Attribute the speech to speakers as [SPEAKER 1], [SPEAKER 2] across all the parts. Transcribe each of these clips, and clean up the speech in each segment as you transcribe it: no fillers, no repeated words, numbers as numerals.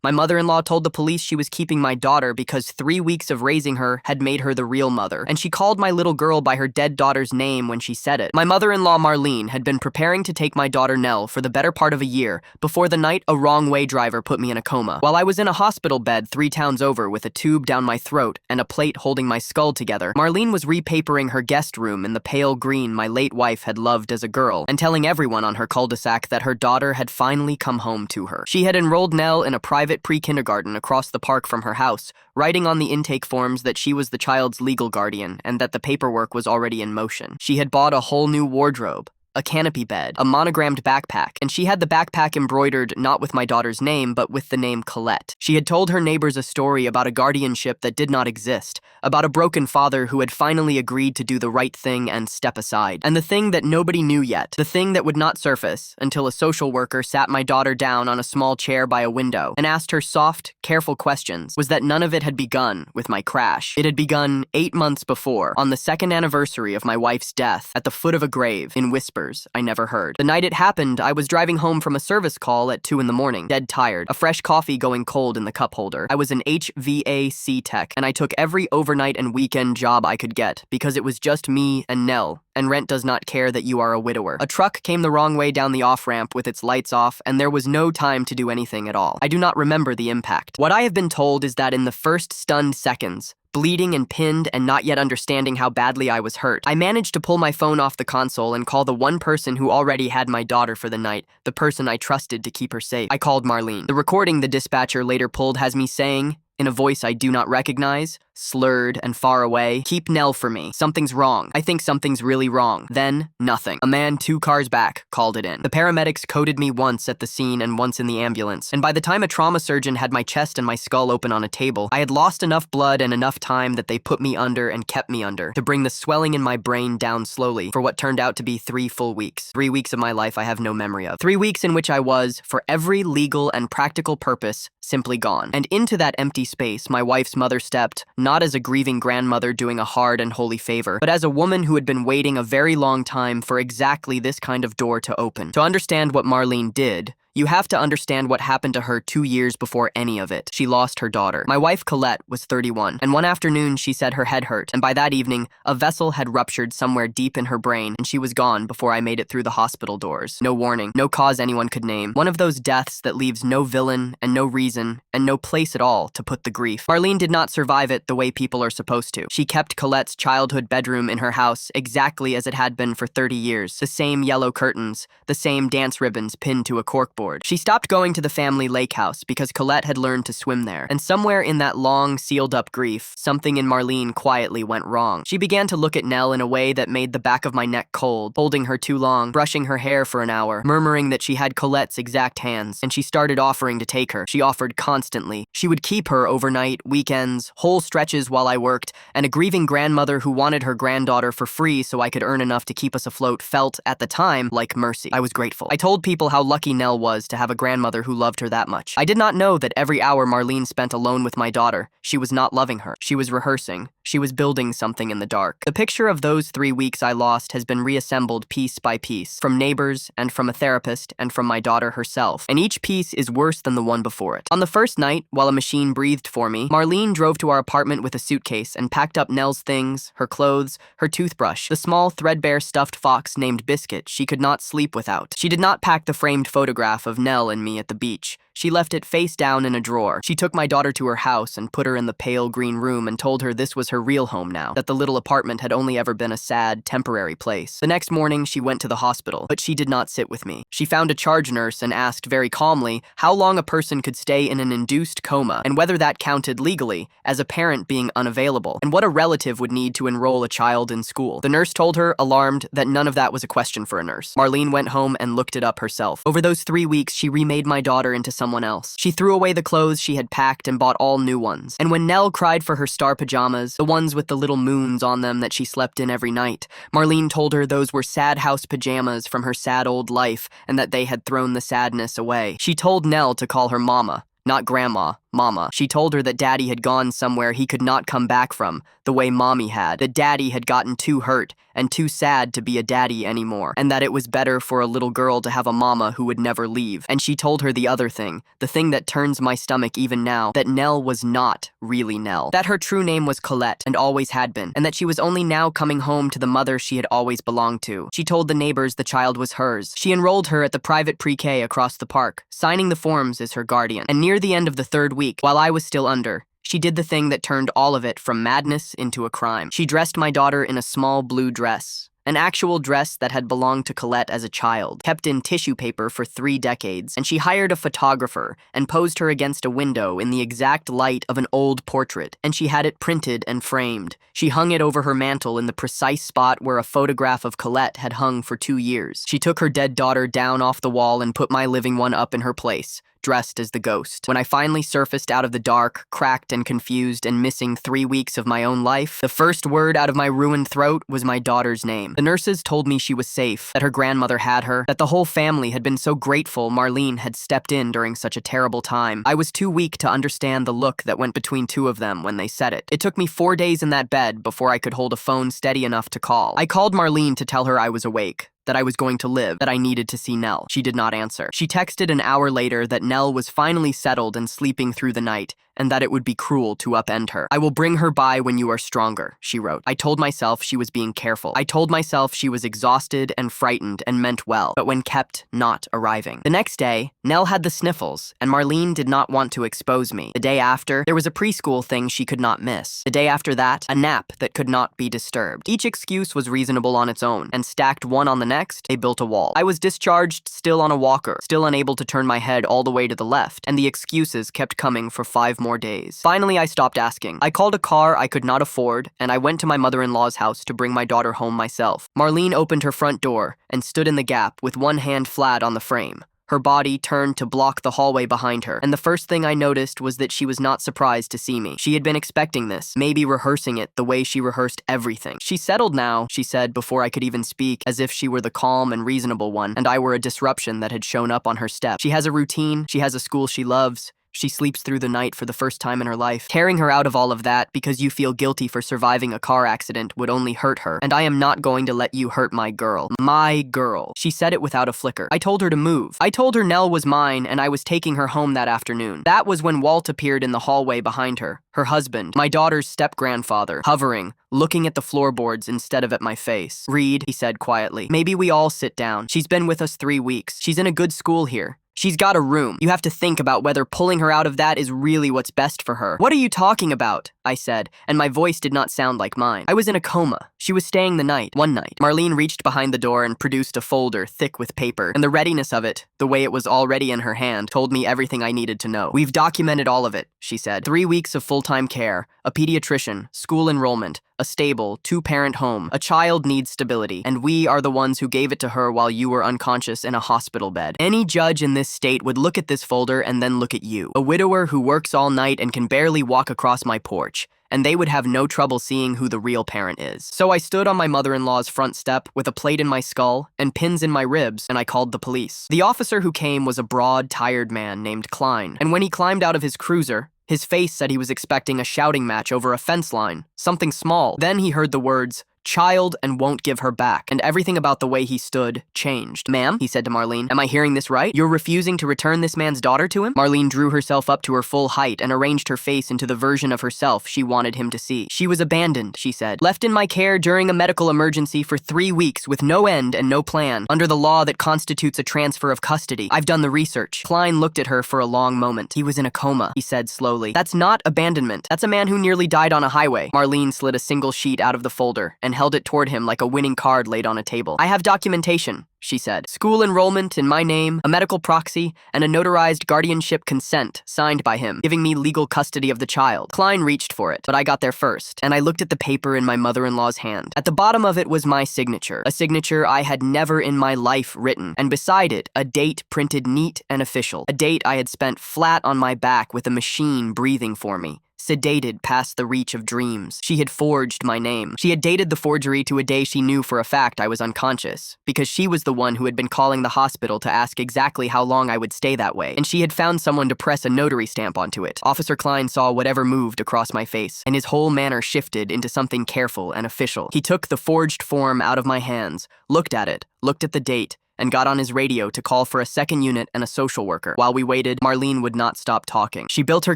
[SPEAKER 1] My mother-in-law told the police she was keeping my daughter because 3 weeks of raising her had made her the real mother, and she called my little girl by her dead daughter's name when she said it. My mother-in-law, Marlene, had been preparing to take my daughter Nell for the better part of a year before the night a wrong-way driver put me in a coma. While I was in a hospital bed 3 towns over with a tube down my throat and a plate holding my skull together, Marlene was repapering her guest room in the pale green my late wife had loved as a girl and telling everyone on her cul-de-sac that her daughter had finally come home to her. She had enrolled Nell in a private pre-kindergarten across the park from her house, writing on the intake forms that she was the child's legal guardian and that the paperwork was already in motion. She had bought a whole new wardrobe, a canopy bed, a monogrammed backpack, and she had the backpack embroidered not with my daughter's name, but with the name Colette. She had told her neighbors a story about a guardianship that did not exist, about a broken father who had finally agreed to do the right thing and step aside. And the thing that nobody knew yet, the thing that would not surface until a social worker sat my daughter down on a small chair by a window and asked her soft, careful questions, was that none of it had begun with my crash. It had begun 8 months before, on the 2nd anniversary of my wife's death, at the foot of a grave, in whispers I never heard. The night it happened, I was driving home from a service call at 2 in the morning, dead tired, a fresh coffee going cold in the cup holder. I was an HVAC tech, and I took every overnight and weekend job I could get because it was just me and Nell, and rent does not care that you are a widower. A truck came the wrong way down the off-ramp with its lights off, and there was no time to do anything at all. I do not remember the impact. What I have been told is that in the first stunned seconds, bleeding and pinned and not yet understanding how badly I was hurt, I managed to pull my phone off the console and call the one person who already had my daughter for the night, the person I trusted to keep her safe. I called Marlene. The recording the dispatcher later pulled has me saying, in a voice I do not recognize, slurred and far away, "Keep Nell for me. Something's wrong. I think something's really wrong." Then, nothing. A man 2 cars back called it in. The paramedics coded me once at the scene and once in the ambulance, and by the time a trauma surgeon had my chest and my skull open on a table, I had lost enough blood and enough time that they put me under and kept me under to bring the swelling in my brain down slowly for what turned out to be 3 full weeks. 3 weeks of my life I have no memory of. 3 weeks in which I was, for every legal and practical purpose, simply gone. And into that empty space, my wife's mother stepped, not as a grieving grandmother doing a hard and holy favor, but as a woman who had been waiting a very long time for exactly this kind of door to open. To understand what Marlene did, you have to understand what happened to her 2 years before any of it. She lost her daughter. My wife, Colette, was 31, and one afternoon she said her head hurt, and by that evening, a vessel had ruptured somewhere deep in her brain, and she was gone before I made it through the hospital doors. No warning, no cause anyone could name. One of those deaths that leaves no villain, and no reason, and no place at all to put the grief. Marlene did not survive it the way people are supposed to. She kept Colette's childhood bedroom in her house exactly as it had been for 30 years. The same yellow curtains, the same dance ribbons pinned to a corkboard. She stopped going to the family lake house because Colette had learned to swim there, and somewhere in that long, sealed-up grief, something in Marlene quietly went wrong. She began to look at Nell in a way that made the back of my neck cold, holding her too long, brushing her hair for an hour, murmuring that she had Colette's exact hands, and she started offering to take her. She offered constantly. She would keep her overnight, weekends, whole stretches while I worked, and a grieving grandmother who wanted her granddaughter for free so I could earn enough to keep us afloat felt, at the time, like mercy. I was grateful. I told people how lucky Nell was to have a grandmother who loved her that much. I did not know that every hour Marlene spent alone with my daughter, she was not loving her. She was rehearsing. She was building something in the dark. The picture of those 3 weeks I lost has been reassembled piece by piece, from neighbors and from a therapist and from my daughter herself, and each piece is worse than the one before it. On the first night, while a machine breathed for me, Marlene drove to our apartment with a suitcase and packed up Nell's things, her clothes, her toothbrush, the small threadbare stuffed fox named Biscuit she could not sleep without. She did not pack the framed photograph of Nell and me at the beach. She left it face down in a drawer. She took my daughter to her house and put her in the pale green room and told her this was her real home now, that the little apartment had only ever been a sad, temporary place. The next morning, she went to the hospital, but she did not sit with me. She found a charge nurse and asked very calmly how long a person could stay in an induced coma and whether that counted legally as a parent being unavailable, and what a relative would need to enroll a child in school. The nurse told her, alarmed, that none of that was a question for a nurse. Marlene went home and looked it up herself. Over those 3 weeks, she remade my daughter into someone else. She threw away the clothes she had packed and bought all new ones. And when Nell cried for her star pajamas, the ones with the little moons on them that she slept in every night, Marlene told her those were sad house pajamas from her sad old life and that they had thrown the sadness away. She told Nell to call her Mama, not Grandma, Mama. She told her that Daddy had gone somewhere he could not come back from, the way Mommy had, that Daddy had gotten too hurt and too sad to be a daddy anymore, and that it was better for a little girl to have a mama who would never leave. And she told her the other thing, the thing that turns my stomach even now, that Nell was not really Nell, that her true name was Colette and always had been, and that she was only now coming home to the mother she had always belonged to. She told the neighbors the child was hers. She enrolled her at the private pre-K across the park, signing the forms as her guardian. And near the end of the 3rd week, while I was still under, she did the thing that turned all of it from madness into a crime. She dressed my daughter in a small blue dress, an actual dress that had belonged to Colette as a child, kept in tissue paper for 3 decades, and she hired a photographer and posed her against a window in the exact light of an old portrait, and she had it printed and framed. She hung it over her mantel in the precise spot where a photograph of Colette had hung for 2 years. She took her dead daughter down off the wall and put my living one up in her place, dressed as the ghost. When I finally surfaced out of the dark, cracked and confused and missing 3 weeks of my own life, the first word out of my ruined throat was my daughter's name. The nurses told me she was safe, that her grandmother had her, that the whole family had been so grateful Marlene had stepped in during such a terrible time. I was too weak to understand the look that went between 2 of them when they said it. It took me 4 days in that bed before I could hold a phone steady enough to call. I called Marlene to tell her I was awake, that I was going to live, that I needed to see Nell. She did not answer. She texted an hour later that Nell was finally settled and sleeping through the night, and that it would be cruel to upend her. "I will bring her by when you are stronger," she wrote. I told myself she was being careful. I told myself she was exhausted and frightened and meant well, but when kept not arriving. The next day, Nell had the sniffles, and Marlene did not want to expose me. The day after, there was a preschool thing she could not miss. The day after that, a nap that could not be disturbed. Each excuse was reasonable on its own, and stacked one on the next, they built a wall. I was discharged, still on a walker, still unable to turn my head all the way to the left, and the excuses kept coming for 5 more days. Finally, I stopped asking. I called a car I could not afford, and I went to my mother-in-law's house to bring my daughter home myself. Marlene opened her front door and stood in the gap with one hand flat on the frame, her body turned to block the hallway behind her, and the first thing I noticed was that she was not surprised to see me. She had been expecting this, maybe rehearsing it the way she rehearsed everything. "She's settled now," she said before I could even speak, as if she were the calm and reasonable one, and I were a disruption that had shown up on her step. "She has a routine, she has a school she loves. She sleeps through the night for the first time in her life. Tearing her out of all of that because you feel guilty for surviving a car accident would only hurt her, and I am not going to let you hurt my girl. My girl." She said it without a flicker. I told her to move. I told her Nell was mine and I was taking her home that afternoon. That was when Walt appeared in the hallway behind her, her husband, my daughter's step-grandfather, hovering, looking at the floorboards instead of at my face. "Reed," he said quietly, "maybe we all sit down. She's been with us 3 weeks. She's in a good school here. She's got a room. You have to think about whether pulling her out of that is really what's best for her." "What are you talking about?" I said, and my voice did not sound like mine. "I was in a coma. She was staying the night." One night, Marlene reached behind the door and produced a folder thick with paper, and the readiness of it, the way it was already in her hand, told me everything I needed to know. "We've documented all of it," she said. 3 weeks of full-time care, a pediatrician, school enrollment, a stable, 2-parent home. A child needs stability, and we are the ones who gave it to her while you were unconscious in a hospital bed. Any judge in this state would look at this folder and then look at you, a widower who works all night and can barely walk across my porch, and they would have no trouble seeing who the real parent is. So I stood on my mother-in-law's front step with a plate in my skull and pins in my ribs, and I called the police. The officer who came was a broad, tired man named Klein, and when he climbed out of his cruiser, his face said he was expecting a shouting match over a fence line, something small. Then he heard the words, "child and won't give her back," and everything about the way he stood changed. "Ma'am," he said to Marlene, "am I hearing this right? You're refusing to return this man's daughter to him?" Marlene drew herself up to her full height and arranged her face into the version of herself she wanted him to see. "She was abandoned," she said, "left in my care during a medical emergency for 3 weeks with no end and no plan, under the law that constitutes a transfer of custody. I've done the research." Klein looked at her for a long moment. "He was in a coma," he said slowly. "That's not abandonment. That's a man who nearly died on a highway." Marlene slid a single sheet out of the folder and held it toward him like a winning card laid on a table. "I have documentation," she said. "School enrollment in my name, a medical proxy, and a notarized guardianship consent signed by him, giving me legal custody of the child." Klein reached for it, but I got there first, and I looked at the paper in my mother-in-law's hand. At the bottom of it was my signature, a signature I had never in my life written, and beside it, a date printed neat and official, a date I had spent flat on my back with a machine breathing for me. sedated past the reach of dreams. She had forged my name. She had dated the forgery to a day she knew for a fact I was unconscious, because she was the one who had been calling the hospital to ask exactly how long I would stay that way, and she had found someone to press a notary stamp onto it. Officer Klein saw whatever moved across my face, and his whole manner shifted into something careful and official. He took the forged form out of my hands, looked at it, looked at the date, and got on his radio to call for a second unit and a social worker. While we waited, Marlene would not stop talking. She built her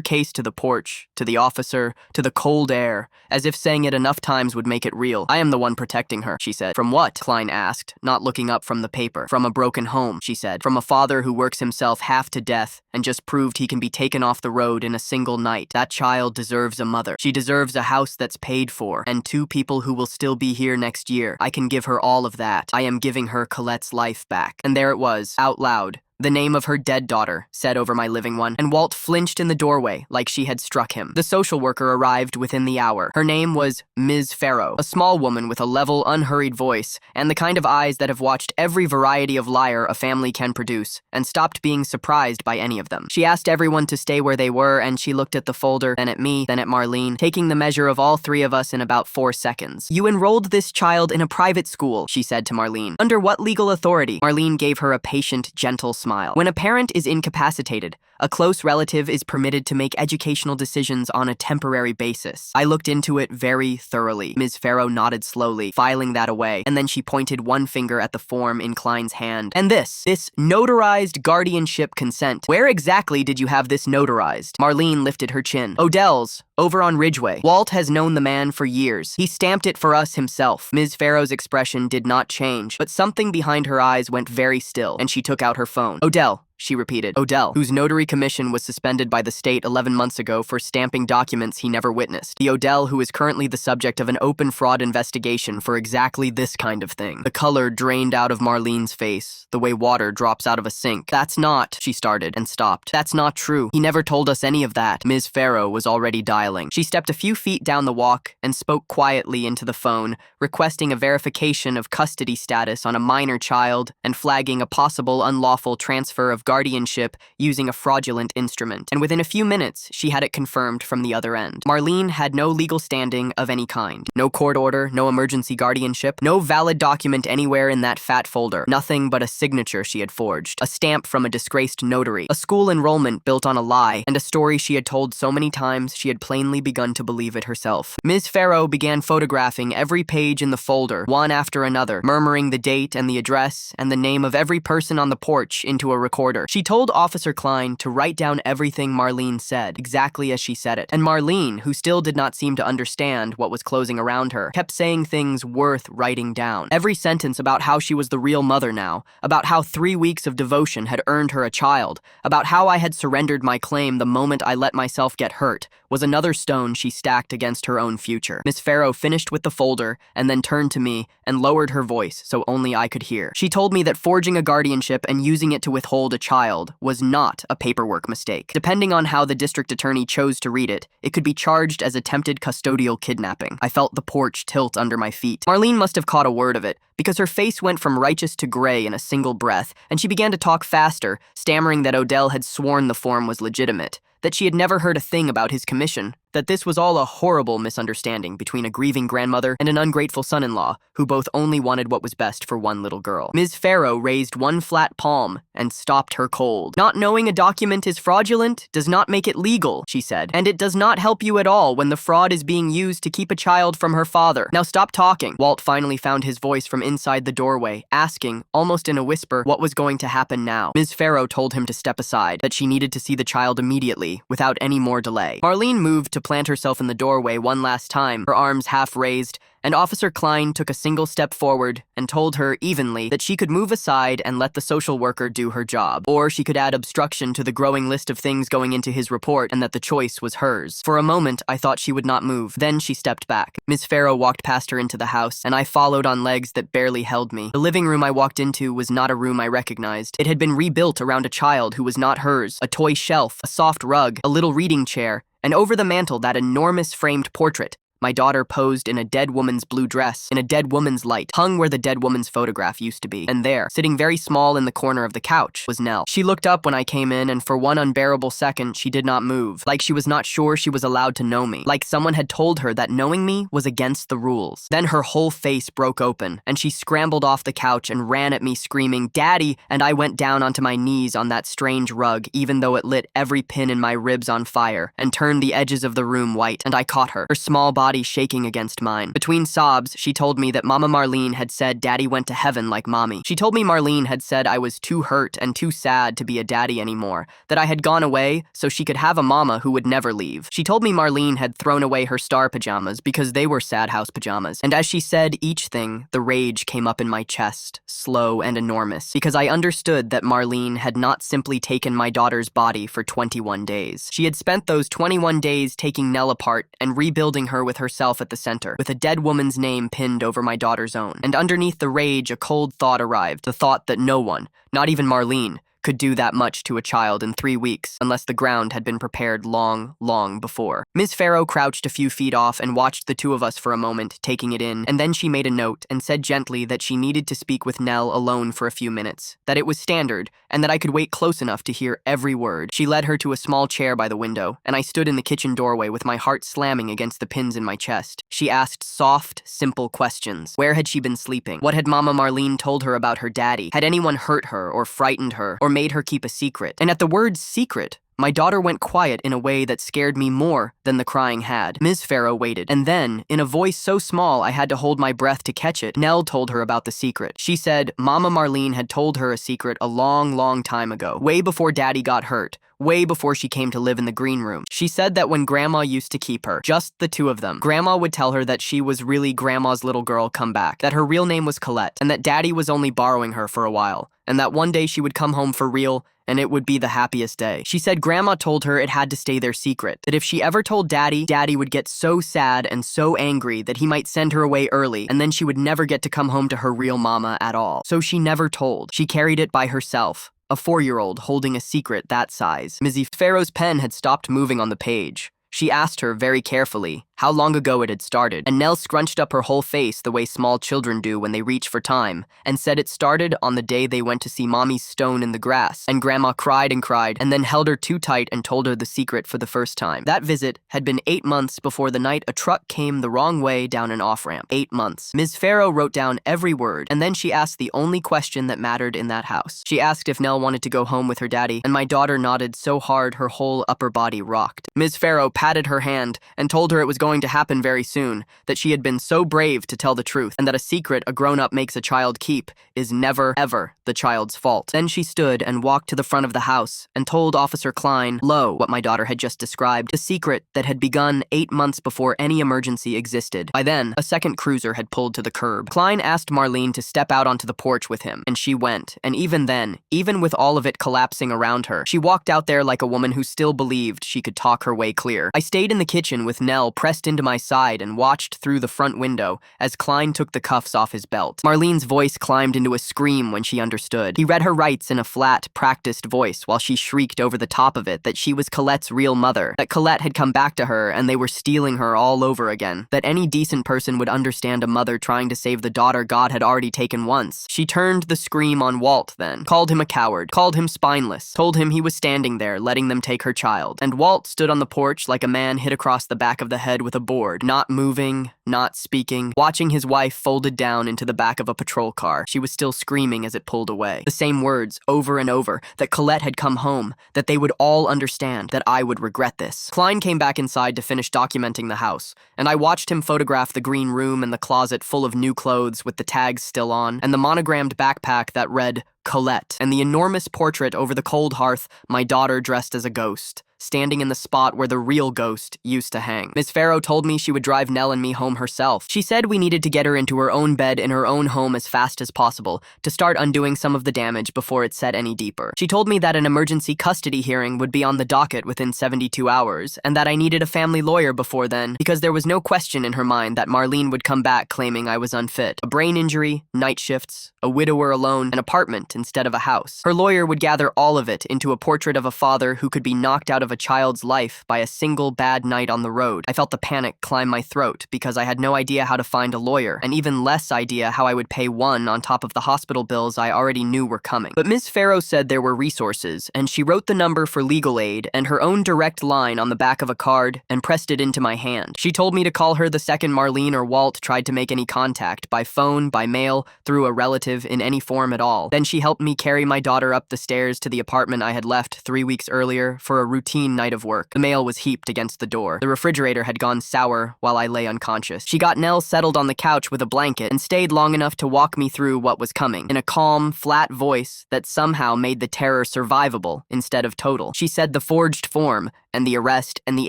[SPEAKER 1] case to the porch, to the officer, to the cold air, as if saying it enough times would make it real. I am the one protecting her, she said. From what? Klein asked, not looking up from the paper. From a broken home, she said. From a father who works himself half to death and just proved he can be taken off the road in a single night. That child deserves a mother. She deserves a house that's paid for, and 2 people who will still be here next year. I can give her all of that. I am giving her Colette's life back. And there it was, out loud. The name of her dead daughter, said over my living one, and Walt flinched in the doorway like she had struck him. The social worker arrived within the hour. Her name was Ms. Farrow, a small woman with a level, unhurried voice, and the kind of eyes that have watched every variety of liar a family can produce, and stopped being surprised by any of them. She asked everyone to stay where they were, and she looked at the folder, then at me, then at Marlene, taking the measure of all 3 of us in about 4 seconds. You enrolled this child in a private school, she said to Marlene. Under what legal authority? Marlene gave her a patient, gentle smile. When a parent is incapacitated, a close relative is permitted to make educational decisions on a temporary basis. I looked into it very thoroughly. Ms. Farrow nodded slowly, filing that away, and then she pointed one finger at the form in Klein's hand. And this notarized guardianship consent. Where exactly did you have this notarized? Marlene lifted her chin. Odell's, over on Ridgeway. Walt has known the man for years. He stamped it for us himself. Ms. Farrow's expression did not change, but something behind her eyes went very still, and she took out her phone. Odell, she repeated. Odell, whose notary commission was suspended by the state 11 months ago for stamping documents he never witnessed. The Odell who is currently the subject of an open fraud investigation for exactly this kind of thing. The color drained out of Marlene's face, the way water drops out of a sink. That's not, she started and stopped. That's not true. He never told us any of that. Ms. Farrow was already dialing. She stepped a few feet down the walk and spoke quietly into the phone, requesting a verification of custody status on a minor child and flagging a possible unlawful transfer of guardianship using a fraudulent instrument, and within a few minutes, she had it confirmed from the other end. Marlene had no legal standing of any kind. No court order, no emergency guardianship, no valid document anywhere in that fat folder. Nothing but a signature she had forged, a stamp from a disgraced notary, a school enrollment built on a lie, and a story she had told so many times she had plainly begun to believe it herself. Ms. Farrow began photographing every page in the folder, one after another, murmuring the date and the address and the name of every person on the porch into a recorder. She told Officer Klein to write down everything Marlene said, exactly as she said it. And Marlene, who still did not seem to understand what was closing around her, kept saying things worth writing down. Every sentence about how she was the real mother now, about how 3 weeks of devotion had earned her a child, about how I had surrendered my claim the moment I let myself get hurt, was another stone she stacked against her own future. Miss Farrow finished with the folder and then turned to me and lowered her voice so only I could hear. She told me that forging a guardianship and using it to withhold a child was not a paperwork mistake. Depending on how the district attorney chose to read it, it could be charged as attempted custodial kidnapping. I felt the porch tilt under my feet. Marlene must have caught a word of it, because her face went from righteous to gray in a single breath, and she began to talk faster, stammering that Odell had sworn the form was legitimate, that she had never heard a thing about his commission, that this was all a horrible misunderstanding between a grieving grandmother and an ungrateful son-in-law, who both only wanted what was best for one little girl. Ms. Farrow raised one flat palm and stopped her cold. Not knowing a document is fraudulent does not make it legal, she said, and it does not help you at all when the fraud is being used to keep a child from her father. Now stop talking. Walt finally found his voice from inside the doorway, asking, almost in a whisper, what was going to happen now. Ms. Farrow told him to step aside, that she needed to see the child immediately, without any more delay. Marlene moved to plant herself in the doorway one last time, her arms half raised, and Officer Klein took a single step forward and told her evenly that she could move aside and let the social worker do her job, or she could add obstruction to the growing list of things going into his report and that the choice was hers. For a moment, I thought she would not move. Then she stepped back. Miss Farrow walked past her into the house, and I followed on legs that barely held me. The living room I walked into was not a room I recognized. It had been rebuilt around a child who was not hers, a toy shelf, a soft rug, a little reading chair, and over the mantel that enormous framed portrait, my daughter posed in a dead woman's blue dress, in a dead woman's light, hung where the dead woman's photograph used to be. And there, sitting very small in the corner of the couch, was Nell. She looked up when I came in, and for one unbearable second, she did not move, like she was not sure she was allowed to know me, like someone had told her that knowing me was against the rules. Then her whole face broke open, and she scrambled off the couch and ran at me screaming, "Daddy!" And I went down onto my knees on that strange rug, even though it lit every pin in my ribs on fire, and turned the edges of the room white, and I caught her small body shaking against mine. Between sobs, she told me that Mama Marlene had said Daddy went to heaven like Mommy. She told me Marlene had said I was too hurt and too sad to be a daddy anymore, that I had gone away so she could have a mama who would never leave. She told me Marlene had thrown away her star pajamas because they were sad house pajamas. And as she said each thing, the rage came up in my chest, slow and enormous, because I understood that Marlene had not simply taken my daughter's body for 21 days. She had spent those 21 days taking Nell apart and rebuilding her with herself at the center, with a dead woman's name pinned over my daughter's own. And underneath the rage, a cold thought arrived, the thought that no one, not even Marlene, could do that much to a child in 3 weeks unless the ground had been prepared long, long before. Ms. Farrow crouched a few feet off and watched the two of us for a moment, taking it in, and then she made a note and said gently that she needed to speak with Nell alone for a few minutes, that it was standard, and that I could wait close enough to hear every word. She led her to a small chair by the window, and I stood in the kitchen doorway with my heart slamming against the pins in my chest. She asked soft, simple questions. Where had she been sleeping? What had Mama Marlene told her about her daddy? Had anyone hurt her or frightened her or made her keep a secret? And at the word secret, my daughter went quiet in a way that scared me more than the crying had. Ms. Farrow waited, and then, in a voice so small I had to hold my breath to catch it, Nell told her about the secret. She said Mama Marlene had told her a secret a long, long time ago, way before Daddy got hurt, way before she came to live in the green room. She said that when Grandma used to keep her, just the two of them, Grandma would tell her that she was really Grandma's little girl come back, that her real name was Colette, and that Daddy was only borrowing her for a while, and that one day she would come home for real, and it would be the happiest day. She said Grandma told her it had to stay their secret, that if she ever told Daddy, Daddy would get so sad and so angry that he might send her away early, and then she would never get to come home to her real mama at all. So she never told. She carried it by herself, a 4-year-old holding a secret that size. Ms. Farrow's pen had stopped moving on the page. She asked her very carefully how long ago it had started, and Nell scrunched up her whole face the way small children do when they reach for time, and said it started on the day they went to see Mommy's stone in the grass, and Grandma cried, and then held her too tight and told her the secret for the first time. That visit had been 8 months before the night a truck came the wrong way down an off-ramp. 8 months. Ms. Farrow wrote down every word, and then she asked the only question that mattered in that house. She asked if Nell wanted to go home with her daddy, and my daughter nodded so hard her whole upper body rocked. Ms. Farrow patted her hand and told her it was going to happen very soon, that she had been so brave to tell the truth, and that a secret a grown-up makes a child keep is never, ever the child's fault. Then she stood and walked to the front of the house and told Officer Klein, lo, what my daughter had just described, the secret that had begun 8 months before any emergency existed. By then, a second cruiser had pulled to the curb. Klein asked Marlene to step out onto the porch with him, and she went, and even then, even with all of it collapsing around her, she walked out there like a woman who still believed she could talk her way clear. I stayed in the kitchen with Nell pressed into my side and watched through the front window as Klein took the cuffs off his belt. Marlene's voice climbed into a scream when she understood. He read her rights in a flat, practiced voice while she shrieked over the top of it that she was Colette's real mother, that Colette had come back to her and they were stealing her all over again, that any decent person would understand a mother trying to save the daughter God had already taken once. She turned the scream on Walt then, called him a coward, called him spineless, told him he was standing there letting them take her child. And Walt stood on the porch like a man hit across the back of the head with a board, not moving, not speaking, watching his wife folded down into the back of a patrol car. She was still screaming as it pulled away. The same words, over and over, that Colette had come home, that they would all understand, that I would regret this. Klein came back inside to finish documenting the house, and I watched him photograph the green room and the closet full of new clothes with the tags still on, and the monogrammed backpack that read, Colette, and the enormous portrait over the cold hearth, my daughter dressed as a ghost, standing in the spot where the real ghost used to hang. Ms. Farrow told me she would drive Nell and me home herself. She said we needed to get her into her own bed in her own home as fast as possible to start undoing some of the damage before it set any deeper. She told me that an emergency custody hearing would be on the docket within 72 hours, and that I needed a family lawyer before then, because there was no question in her mind that Marlene would come back claiming I was unfit. A brain injury, night shifts, a widower alone, an apartment instead of a house. Her lawyer would gather all of it into a portrait of a father who could be knocked out of of a child's life by a single bad night on the road. I felt the panic climb my throat because I had no idea how to find a lawyer, and even less idea how I would pay one on top of the hospital bills I already knew were coming. But Ms. Farrow said there were resources, and she wrote the number for legal aid and her own direct line on the back of a card and pressed it into my hand. She told me to call her the second Marlene or Walt tried to make any contact, by phone, by mail, through a relative, in any form at all. Then she helped me carry my daughter up the stairs to the apartment I had left 3 weeks earlier for a routine night of work. The mail was heaped against the door. The refrigerator had gone sour while I lay unconscious. She got Nell settled on the couch with a blanket and stayed long enough to walk me through what was coming, in a calm, flat voice that somehow made the terror survivable instead of total. She said the forged form and the arrest and the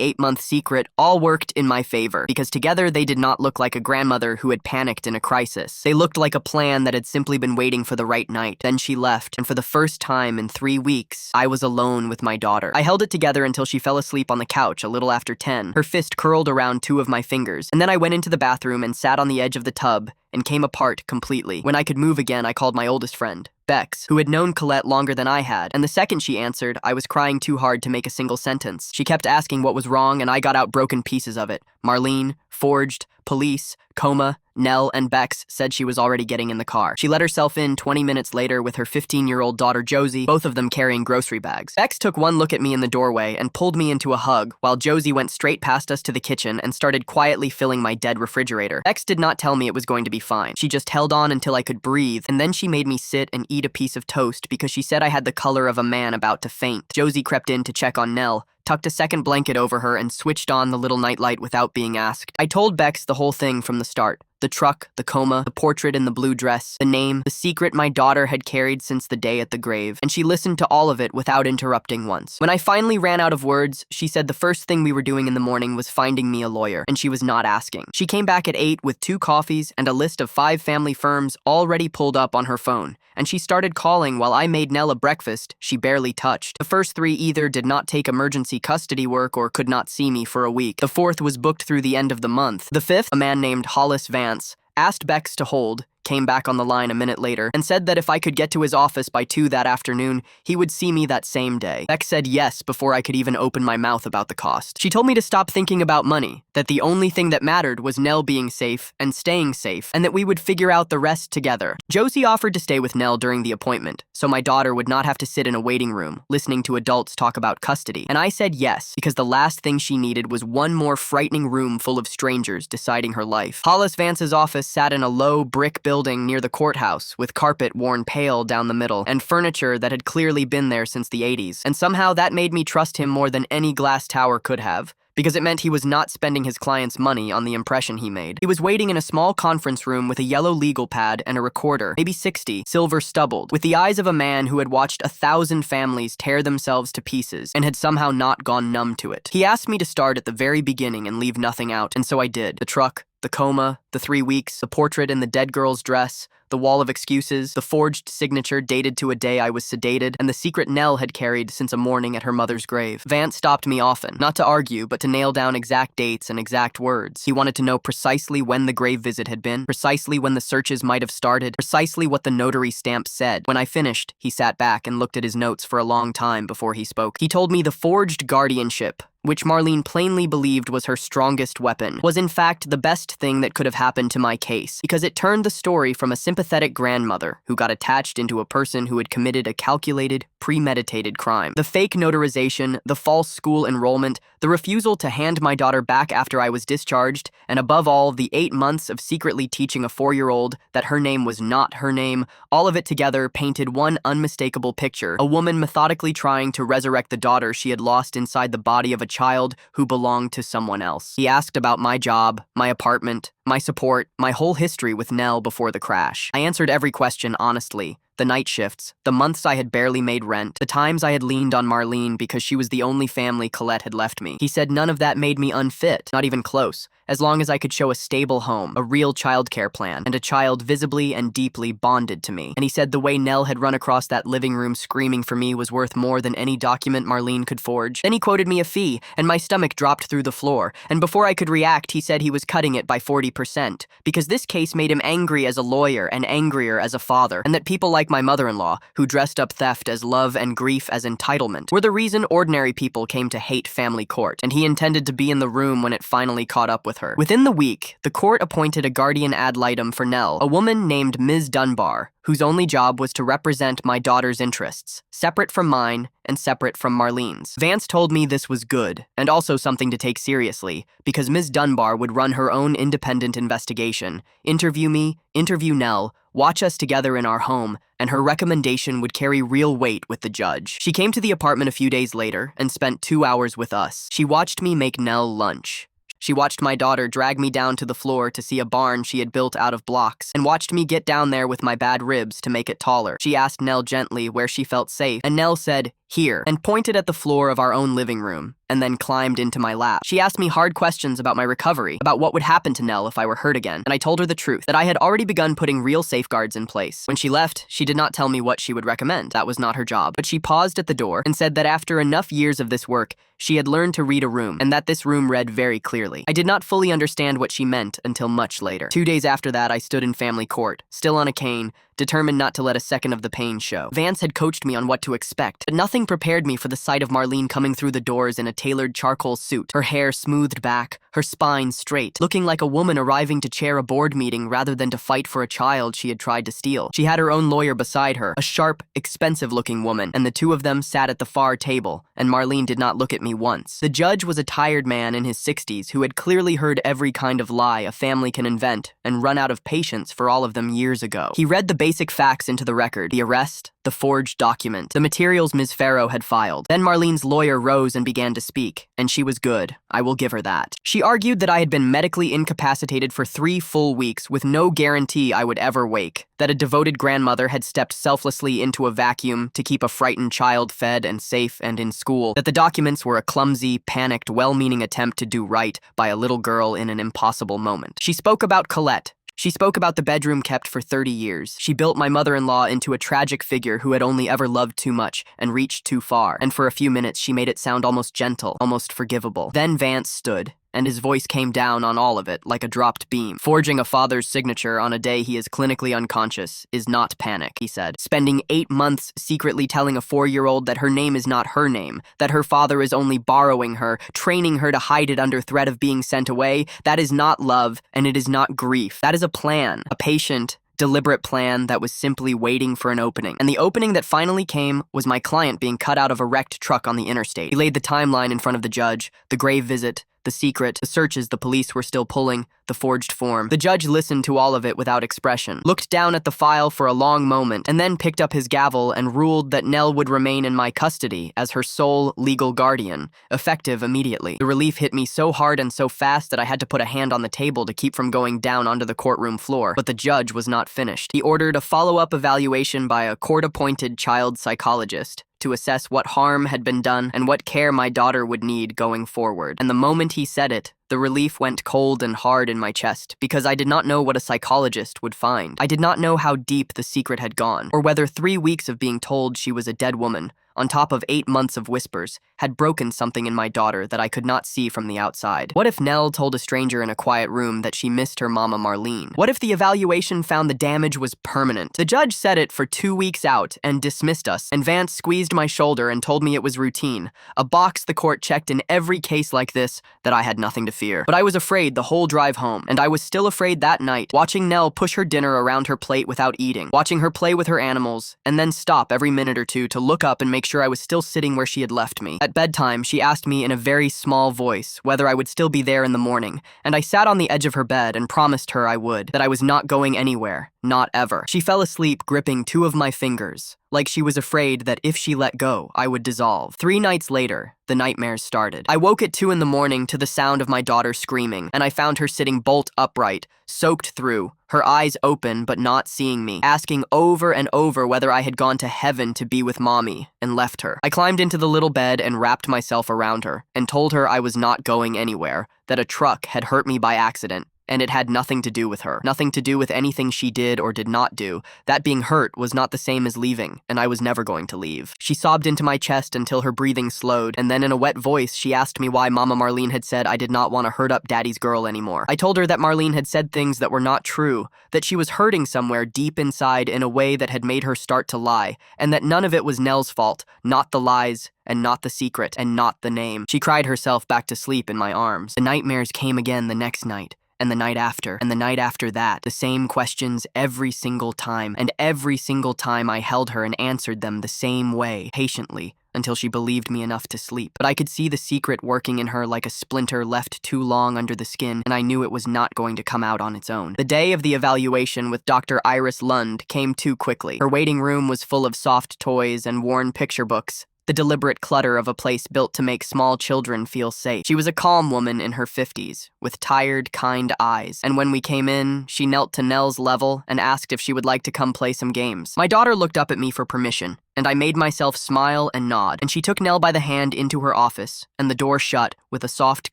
[SPEAKER 1] 8-month secret all worked in my favor, because together they did not look like a grandmother who had panicked in a crisis. They looked like a plan that had simply been waiting for the right night. Then she left, and for the first time in 3 weeks, I was alone with my daughter. I held it together until she fell asleep on the couch a little after 10, her fist curled around 2 of my fingers, and then I went into the bathroom and sat on the edge of the tub and came apart completely. When I could move again, I called my oldest friend, Bex, who had known Colette longer than I had, and the second she answered, I was crying too hard to make a single sentence. She kept asking what was wrong, and I got out broken pieces of it. Marlene, forged, police, coma, Nell, and Bex said she was already getting in the car. She let herself in 20 minutes later with her 15-year-old daughter Josie, both of them carrying grocery bags. Bex took one look at me in the doorway and pulled me into a hug, while Josie went straight past us to the kitchen and started quietly filling my dead refrigerator. Bex did not tell me it was going to be fine. She just held on until I could breathe, and then she made me sit and eat a piece of toast because she said I had the color of a man about to faint. Josie crept in to check on Nell, tucked a second blanket over her, and switched on the little nightlight without being asked. I told Bex the whole thing from the start. The truck, the coma, the portrait in the blue dress, the name, the secret my daughter had carried since the day at the grave, and she listened to all of it without interrupting once. When I finally ran out of words, she said the first thing we were doing in the morning was finding me a lawyer, and she was not asking. She came back at 8 with 2 coffees and a list of 5 family firms already pulled up on her phone, and she started calling while I made Nell a breakfast she barely touched. The first 3 either did not take emergency custody work or could not see me for a week. The 4th was booked through the end of the month. The 5th, a man named Hollis Vance, asked Bex to hold, came back on the line a minute later, and said that if I could get to his office by 2 that afternoon, he would see me that same day. Bex said yes before I could even open my mouth about the cost. She told me to stop thinking about money, that the only thing that mattered was Nell being safe and staying safe, and that we would figure out the rest together. Josie offered to stay with Nell during the appointment, so my daughter would not have to sit in a waiting room, listening to adults talk about custody. And I said yes, because the last thing she needed was one more frightening room full of strangers deciding her life. Hollis Vance's office sat in a low brick building near the courthouse, with carpet worn pale down the middle, and furniture that had clearly been there since the 80s. And somehow that made me trust him more than any glass tower could have, because it meant he was not spending his client's money on the impression he made. He was waiting in a small conference room with a yellow legal pad and a recorder, maybe 60, silver stubbled, with the eyes of a man who had watched 1,000 families tear themselves to pieces and had somehow not gone numb to it. He asked me to start at the very beginning and leave nothing out, and so I did. The truck, the coma, the 3 weeks, the portrait in the dead girl's dress, the wall of excuses, the forged signature dated to a day I was sedated, and the secret Nell had carried since a morning at her mother's grave. Vance stopped me often, not to argue, but to nail down exact dates and exact words. He wanted to know precisely when the grave visit had been, precisely when the searches might have started, precisely what the notary stamp said. When I finished, he sat back and looked at his notes for a long time before he spoke. He told me the forged guardianship, which Marlene plainly believed was her strongest weapon, was in fact the best thing that could have happened to my case, because it turned the story from a sympathetic grandmother who got attached into a person who had committed a calculated, premeditated crime. The fake notarization, the false school enrollment, the refusal to hand my daughter back after I was discharged, and above all, the 8 months of secretly teaching a 4-year-old that her name was not her name, all of it together painted one unmistakable picture: a woman methodically trying to resurrect the daughter she had lost inside the body of a child who belonged to someone else. He asked about my job, my apartment, my support, my whole history with Nell before the crash. I answered every question honestly. The night shifts, the months I had barely made rent, the times I had leaned on Marlene because she was the only family Colette had left me. He said none of that made me unfit, not even close, as long as I could show a stable home, a real childcare plan, and a child visibly and deeply bonded to me. And he said the way Nell had run across that living room screaming for me was worth more than any document Marlene could forge. Then he quoted me a fee, and my stomach dropped through the floor, and before I could react, he said he was cutting it by 40%. 83%, because this case made him angry as a lawyer and angrier as a father, and that people like my mother-in-law, who dressed up theft as love and grief as entitlement, were the reason ordinary people came to hate family court, and he intended to be in the room when it finally caught up with her. Within the week, the court appointed a guardian ad litem for Nell, a woman named Ms. Dunbar, whose only job was to represent my daughter's interests, separate from mine and separate from Marlene's. Vance told me this was good, and also something to take seriously, because Ms. Dunbar would run her own independent investigation, interview me, interview Nell, watch us together in our home, and her recommendation would carry real weight with the judge. She came to the apartment a few days later and spent 2 hours with us. She watched me make Nell lunch. She watched my daughter drag me down to the floor to see a barn she had built out of blocks, and watched me get down there with my bad ribs to make it taller. She asked Nell gently where she felt safe, and Nell said, "Here," and pointed at the floor of our own living room, and then climbed into my lap. She asked me hard questions about my recovery, about what would happen to Nell if I were hurt again, and I told her the truth, that I had already begun putting real safeguards in place. When she left, she did not tell me what she would recommend. That was not her job. But she paused at the door and said that after enough years of this work, she had learned to read a room, and that this room read very clearly. I did not fully understand what she meant until much later. 2 days after that, I stood in family court, still on a cane, determined not to let a second of the pain show. Vance had coached me on what to expect, but nothing prepared me for the sight of Marlene coming through the doors in a tailored charcoal suit, her hair smoothed back, her spine straight, looking like a woman arriving to chair a board meeting rather than to fight for a child she had tried to steal. She had her own lawyer beside her, a sharp, expensive-looking woman, and the two of them sat at the far table, and Marlene did not look at me once. The judge was a tired man in his 60s who had clearly heard every kind of lie a family can invent and run out of patience for all of them years ago. He read the basic facts into the record: the arrest, the forged document, the materials Ms. Farrow had filed. Then Marlene's lawyer rose and began to speak, and she was good. I will give her that. She argued that I had been medically incapacitated for 3 full weeks with no guarantee I would ever wake, that a devoted grandmother had stepped selflessly into a vacuum to keep a frightened child fed and safe and in school, that the documents were a clumsy, panicked, well-meaning attempt to do right by a little girl in an impossible moment. She spoke about Colette. She spoke about the bedroom kept for 30 years. She built my mother-in-law into a tragic figure who had only ever loved too much and reached too far, and for a few minutes she made it sound almost gentle, almost forgivable. Then Vance stood, and his voice came down on all of it like a dropped beam. Forging a father's signature on a day he is clinically unconscious is not panic, he said. Spending 8 months secretly telling a 4-year-old that her name is not her name, that her father is only borrowing her, training her to hide it under threat of being sent away, that is not love, and it is not grief. That is a plan, a patient, deliberate plan that was simply waiting for an opening. And the opening that finally came was my client being cut out of a wrecked truck on the interstate. He laid the timeline in front of the judge, the grave visit, the secret, the searches the police were still pulling, the forged form. The judge listened to all of it without expression, looked down at the file for a long moment, and then picked up his gavel and ruled that Nell would remain in my custody as her sole legal guardian, effective immediately. The relief hit me so hard and so fast that I had to put a hand on the table to keep from going down onto the courtroom floor. But the judge was not finished. He ordered a follow-up evaluation by a court-appointed child psychologist to assess what harm had been done and what care my daughter would need going forward. And the moment he said it, the relief went cold and hard in my chest, because I did not know what a psychologist would find. I did not know how deep the secret had gone, or whether 3 weeks of being told she was a dead woman, on top of 8 months of whispers, had broken something in my daughter that I could not see from the outside. What if Nell told a stranger in a quiet room that she missed her mama Marlene? What if the evaluation found the damage was permanent? The judge said it for 2 weeks out and dismissed us, and Vance squeezed my shoulder and told me it was routine, a box the court checked in every case like this, that I had nothing to fear. But I was afraid the whole drive home, and I was still afraid that night, watching Nell push her dinner around her plate without eating, watching her play with her animals, and then stop every minute or two to look up and make sure I was still sitting where she had left me. At bedtime, she asked me in a very small voice whether I would still be there in the morning, and I sat on the edge of her bed and promised her I would, that I was not going anywhere, not ever. She fell asleep gripping 2 of my fingers, like she was afraid that if she let go, I would dissolve. 3 nights later, the nightmares started. I woke at 2 in the morning to the sound of my daughter screaming, and I found her sitting bolt upright, soaked through, her eyes open but not seeing me, asking over and over whether I had gone to heaven to be with mommy, and left her. I climbed into the little bed and wrapped myself around her, and told her I was not going anywhere, that a truck had hurt me by accident, and it had nothing to do with her. Nothing to do with anything she did or did not do. That being hurt was not the same as leaving, and I was never going to leave. She sobbed into my chest until her breathing slowed, and then in a wet voice, she asked me why Mama Marlene had said I did not want to hurt up Daddy's girl anymore. I told her that Marlene had said things that were not true, that she was hurting somewhere deep inside in a way that had made her start to lie, and that none of it was Nell's fault, not the lies, and not the secret, and not the name. She cried herself back to sleep in my arms. The nightmares came again the next night, and the night after, and the night after that. The same questions every single time, and every single time I held her and answered them the same way, patiently, until she believed me enough to sleep. But I could see the secret working in her like a splinter left too long under the skin, and I knew it was not going to come out on its own. The day of the evaluation with Dr. Iris Lund came too quickly. Her waiting room was full of soft toys and worn picture books, the deliberate clutter of a place built to make small children feel safe. She was a calm woman in her 50s, with tired, kind eyes, and when we came in, she knelt to Nell's level and asked if she would like to come play some games. My daughter looked up at me for permission, and I made myself smile and nod, and she took Nell by the hand into her office, and the door shut with a soft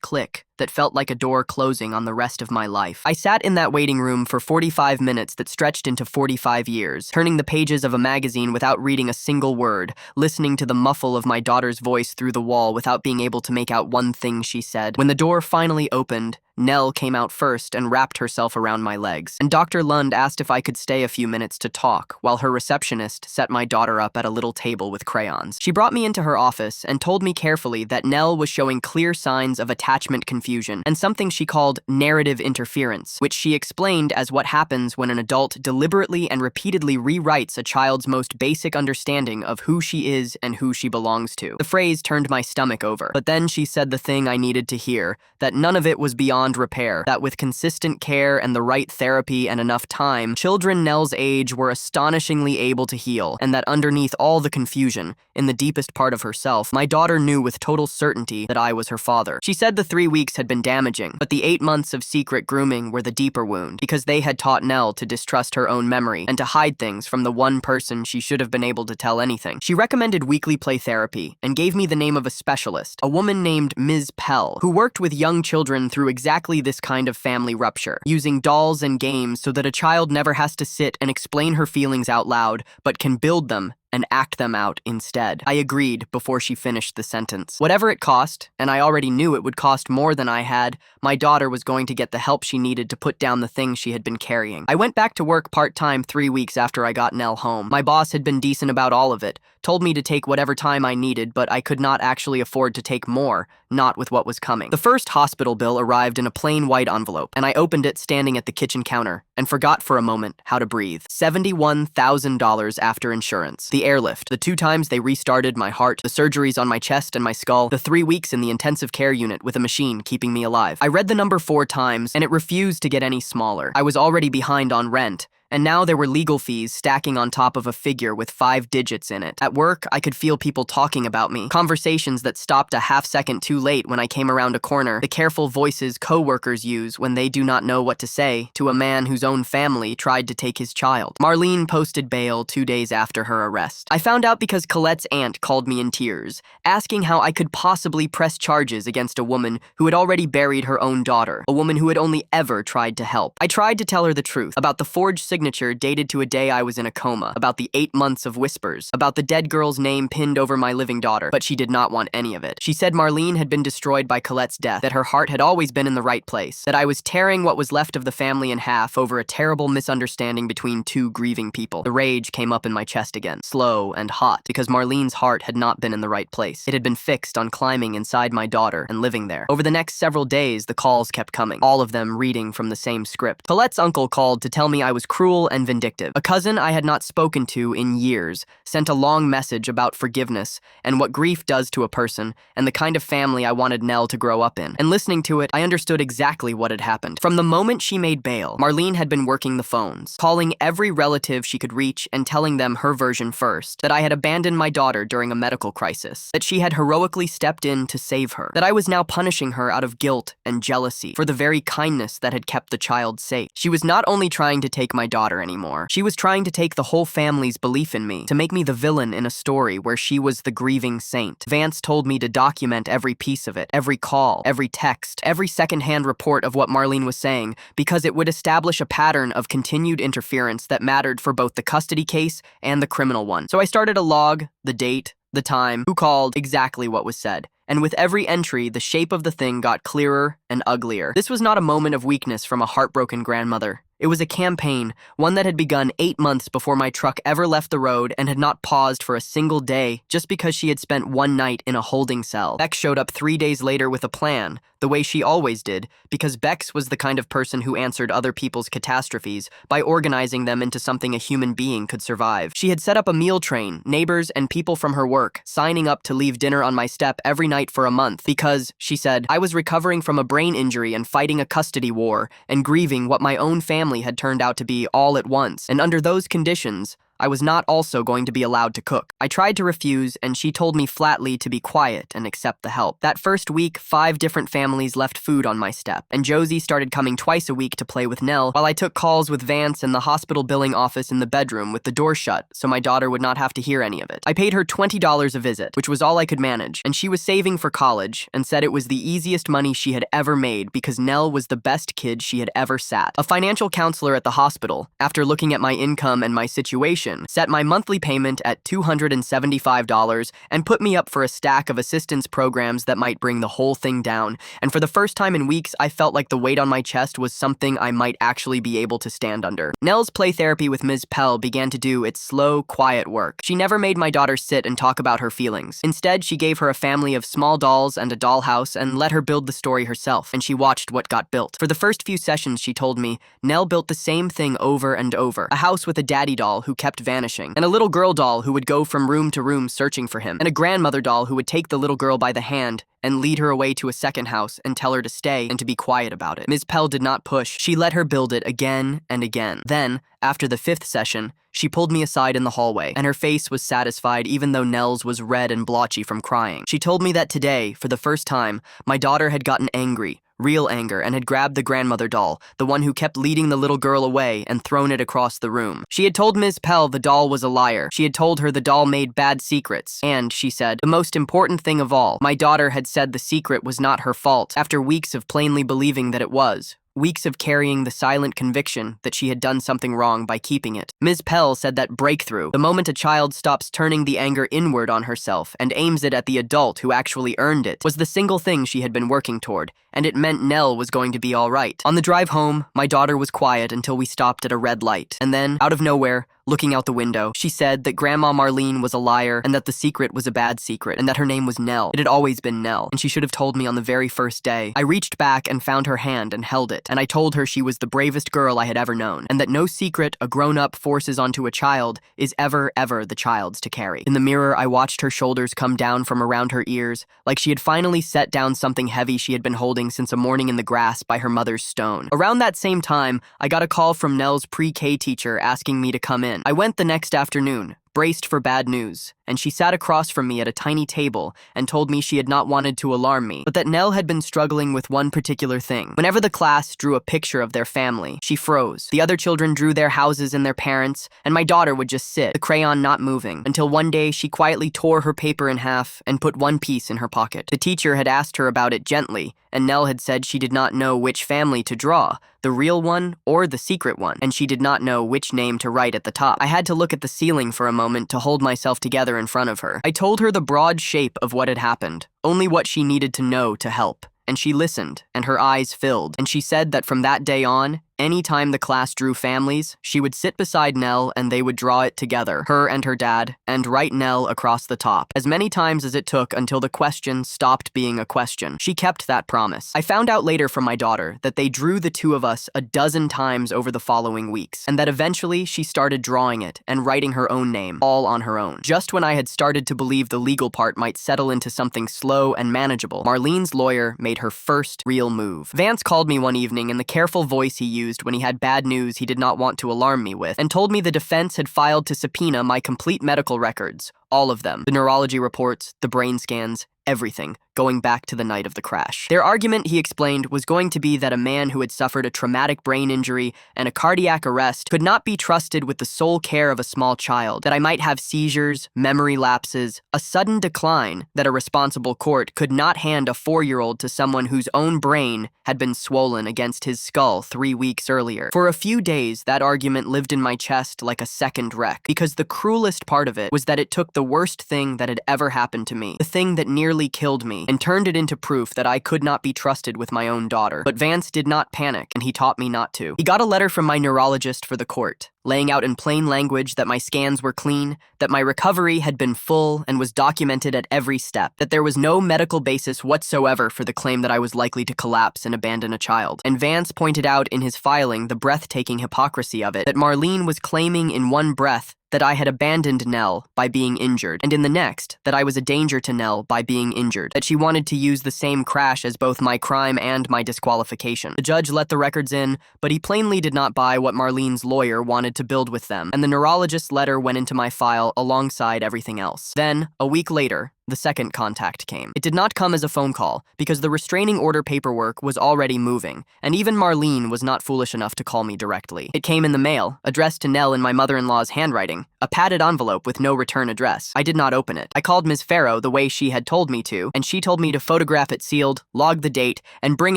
[SPEAKER 1] click that felt like a door closing on the rest of my life. I sat in that waiting room for 45 minutes that stretched into 45 years, turning the pages of a magazine without reading a single word, listening to the muffle of my daughter's voice through the wall without being able to make out one thing she said. When the door finally opened, Nell came out first and wrapped herself around my legs, and Dr. Lund asked if I could stay a few minutes to talk, while her receptionist set my daughter up at a little table with crayons. She brought me into her office and told me carefully that Nell was showing clear signs of attachment confusion and something she called narrative interference, which she explained as what happens when an adult deliberately and repeatedly rewrites a child's most basic understanding of who she is and who she belongs to. The phrase turned my stomach over, but then she said the thing I needed to hear, that none of it was beyond repair, that with consistent care and the right therapy and enough time, children Nell's age were astonishingly able to heal, and that underneath all the confusion, in the deepest part of herself, my daughter knew with total certainty that I was her father. She said the 3 weeks had been damaging, but the 8 months of secret grooming were the deeper wound, because they had taught Nell to distrust her own memory and to hide things from the one person she should have been able to tell anything. She recommended weekly play therapy and gave me the name of a specialist, a woman named Ms. Pell, who worked with young children through exactly this kind of family rupture, using dolls and games so that a child never has to sit and explain her feelings out loud, but can build them and act them out instead. I agreed before she finished the sentence. Whatever it cost, and I already knew it would cost more than I had, my daughter was going to get the help she needed to put down the things she had been carrying. I went back to work part-time 3 weeks after I got Nell home. My boss had been decent about all of it, told me to take whatever time I needed, but I could not actually afford to take more, not with what was coming. The first hospital bill arrived in a plain white envelope, and I opened it standing at the kitchen counter and forgot for a moment how to breathe. $71,000 after insurance. The airlift, the 2 times they restarted my heart, the surgeries on my chest and my skull, the 3 weeks in the intensive care unit with a machine keeping me alive. I read the number 4 times, and it refused to get any smaller. I was already behind on rent, and now there were legal fees stacking on top of a figure with 5 digits in it. At work, I could feel people talking about me, conversations that stopped a half-second too late when I came around a corner, the careful voices co-workers use when they do not know what to say to a man whose own family tried to take his child. Marlene posted bail 2 days after her arrest. I found out because Colette's aunt called me in tears, asking how I could possibly press charges against a woman who had already buried her own daughter, a woman who had only ever tried to help. I tried to tell her the truth about the forged signature dated to a day I was in a coma, about the 8 months of whispers, about the dead girl's name pinned over my living daughter, but she did not want any of it. She said Marlene had been destroyed by Colette's death, that her heart had always been in the right place, that I was tearing what was left of the family in half over a terrible misunderstanding between 2 grieving people. The rage came up in my chest again, slow and hot, because Marlene's heart had not been in the right place. It had been fixed on climbing inside my daughter and living there. Over the next several days, the calls kept coming, all of them reading from the same script. Colette's uncle called to tell me I was cruel and vindictive. A cousin I had not spoken to in years sent a long message about forgiveness and what grief does to a person and the kind of family I wanted Nell to grow up in. And listening to it, I understood exactly what had happened. From the moment she made bail, Marlene had been working the phones, calling every relative she could reach and telling them her version first, that I had abandoned my daughter during a medical crisis, that she had heroically stepped in to save her, that I was now punishing her out of guilt and jealousy for the very kindness that had kept the child safe. She was not only trying to take my daughter daughter anymore. She was trying to take the whole family's belief in me, to make me the villain in a story where she was the grieving saint. Vance told me to document every piece of it, every call, every text, every secondhand report of what Marlene was saying, because it would establish a pattern of continued interference that mattered for both the custody case and the criminal one. So I started a log, the date, the time, who called, exactly what was said. And with every entry, the shape of the thing got clearer and uglier. This was not a moment of weakness from a heartbroken grandmother. It was a campaign, one that had begun 8 months before my truck ever left the road and had not paused for a single day just because she had spent one night in a holding cell. Bex showed up 3 days later with a plan, the way she always did, because Bex was the kind of person who answered other people's catastrophes by organizing them into something a human being could survive. She had set up a meal train, neighbors and people from her work, signing up to leave dinner on my step every night for a month because, she said, I was recovering from a brain injury and fighting a custody war and grieving what my own family had turned out to be all at once, and under those conditions, I was not also going to be allowed to cook. I tried to refuse, and she told me flatly to be quiet and accept the help. That first week, 5 different families left food on my step, and Josie started coming twice a week to play with Nell, while I took calls with Vance in the hospital billing office in the bedroom with the door shut, so my daughter would not have to hear any of it. I paid her $20 a visit, which was all I could manage, and she was saving for college, and said it was the easiest money she had ever made because Nell was the best kid she had ever sat. A financial counselor at the hospital, after looking at my income and my situation, set my monthly payment at $275 and put me up for a stack of assistance programs that might bring the whole thing down. And for the first time in weeks, I felt like the weight on my chest was something I might actually be able to stand under. Nell's play therapy with Ms. Pell began to do its slow, quiet work. She never made my daughter sit and talk about her feelings. Instead, she gave her a family of small dolls and a dollhouse and let her build the story herself, and she watched what got built. For the first few sessions, she told me, Nell built the same thing over and over. A house with a daddy doll who kept vanishing, and a little girl doll who would go from room to room searching for him, and a grandmother doll who would take the little girl by the hand and lead her away to a second house and tell her to stay and to be quiet about it. Ms. Pell did not push. She let her build it again and again. Then, after the 5th session, she pulled me aside in the hallway, and her face was satisfied even though Nell's was red and blotchy from crying. She told me that today, for the first time, my daughter had gotten angry, real anger, and had grabbed the grandmother doll, the one who kept leading the little girl away, and thrown it across the room. She had told Ms. Pell the doll was a liar. She had told her the doll made bad secrets. And, she said, the most important thing of all, my daughter had said the secret was not her fault, after weeks of plainly believing that it was. Weeks of carrying the silent conviction that she had done something wrong by keeping it. Ms. Pell said that breakthrough, the moment a child stops turning the anger inward on herself and aims it at the adult who actually earned it, was the single thing she had been working toward, and it meant Nell was going to be all right. On the drive home, my daughter was quiet until we stopped at a red light, and then, out of nowhere, looking out the window, she said that Grandma Marlene was a liar and that the secret was a bad secret and that her name was Nell. It had always been Nell, and she should have told me on the very first day. I reached back and found her hand and held it, and I told her she was the bravest girl I had ever known, and that no secret a grown-up forces onto a child is ever the child's to carry. In the mirror, I watched her shoulders come down from around her ears, like she had finally set down something heavy she had been holding since a morning in the grass by her mother's stone. Around that same time, I got a call from Nell's pre-K teacher asking me to come in. I went the next afternoon, braced for bad news, and she sat across from me at a tiny table and told me she had not wanted to alarm me, but that Nell had been struggling with one particular thing. Whenever the class drew a picture of their family, she froze. The other children drew their houses and their parents, and my daughter would just sit, the crayon not moving, until one day she quietly tore her paper in half and put one piece in her pocket. The teacher had asked her about it gently, and Nell had said she did not know which family to draw, the real one or the secret one, and she did not know which name to write at the top. I had to look at the ceiling for a moment to hold myself together in front of her. I told her the broad shape of what had happened, only what she needed to know to help, and she listened, and her eyes filled, and she said that from that day on, any time the class drew families, she would sit beside Nell and they would draw it together, her and her dad, and write Nell across the top, as many times as it took until the question stopped being a question. She kept that promise. I found out later from my daughter that they drew the two of us a dozen times over the following weeks, and that eventually she started drawing it and writing her own name, all on her own. Just when I had started to believe the legal part might settle into something slow and manageable, Marlene's lawyer made her first real move. Vance called me one evening in the careful voice he used when he had bad news he did not want to alarm me with, and told me the defense had filed to subpoena my complete medical records, All of them. The neurology reports, the brain scans, everything, going back to the night of the crash. Their argument, he explained, was going to be that a man who had suffered a traumatic brain injury and a cardiac arrest could not be trusted with the sole care of a small child, that I might have seizures, memory lapses, a sudden decline, that a responsible court could not hand a 4-year-old to someone whose own brain had been swollen against his skull 3 weeks earlier. For a few days, that argument lived in my chest like a second wreck, because the cruelest part of it was that it took the worst thing that had ever happened to me, the thing that nearly killed me, and turned it into proof that I could not be trusted with my own daughter. But Vance did not panic, and he taught me not to. He got a letter from my neurologist for the court, laying out in plain language that my scans were clean, that my recovery had been full and was documented at every step, that there was no medical basis whatsoever for the claim that I was likely to collapse and abandon a child. And Vance pointed out in his filing the breathtaking hypocrisy of it, that Marlene was claiming in one breath that I had abandoned Nell by being injured, and in the next, that I was a danger to Nell by being injured, that she wanted to use the same crash as both my crime and my disqualification. The judge let the records in, but he plainly did not buy what Marlene's lawyer wanted to build with them, and the neurologist's letter went into my file alongside everything else. Then, a week later, the second contact came. It did not come as a phone call, because the restraining order paperwork was already moving, and even Marlene was not foolish enough to call me directly. It came in the mail, addressed to Nell in my mother-in-law's handwriting, a padded envelope with no return address. I did not open it. I called Ms. Farrow the way she had told me to, and she told me to photograph it sealed, log the date, and bring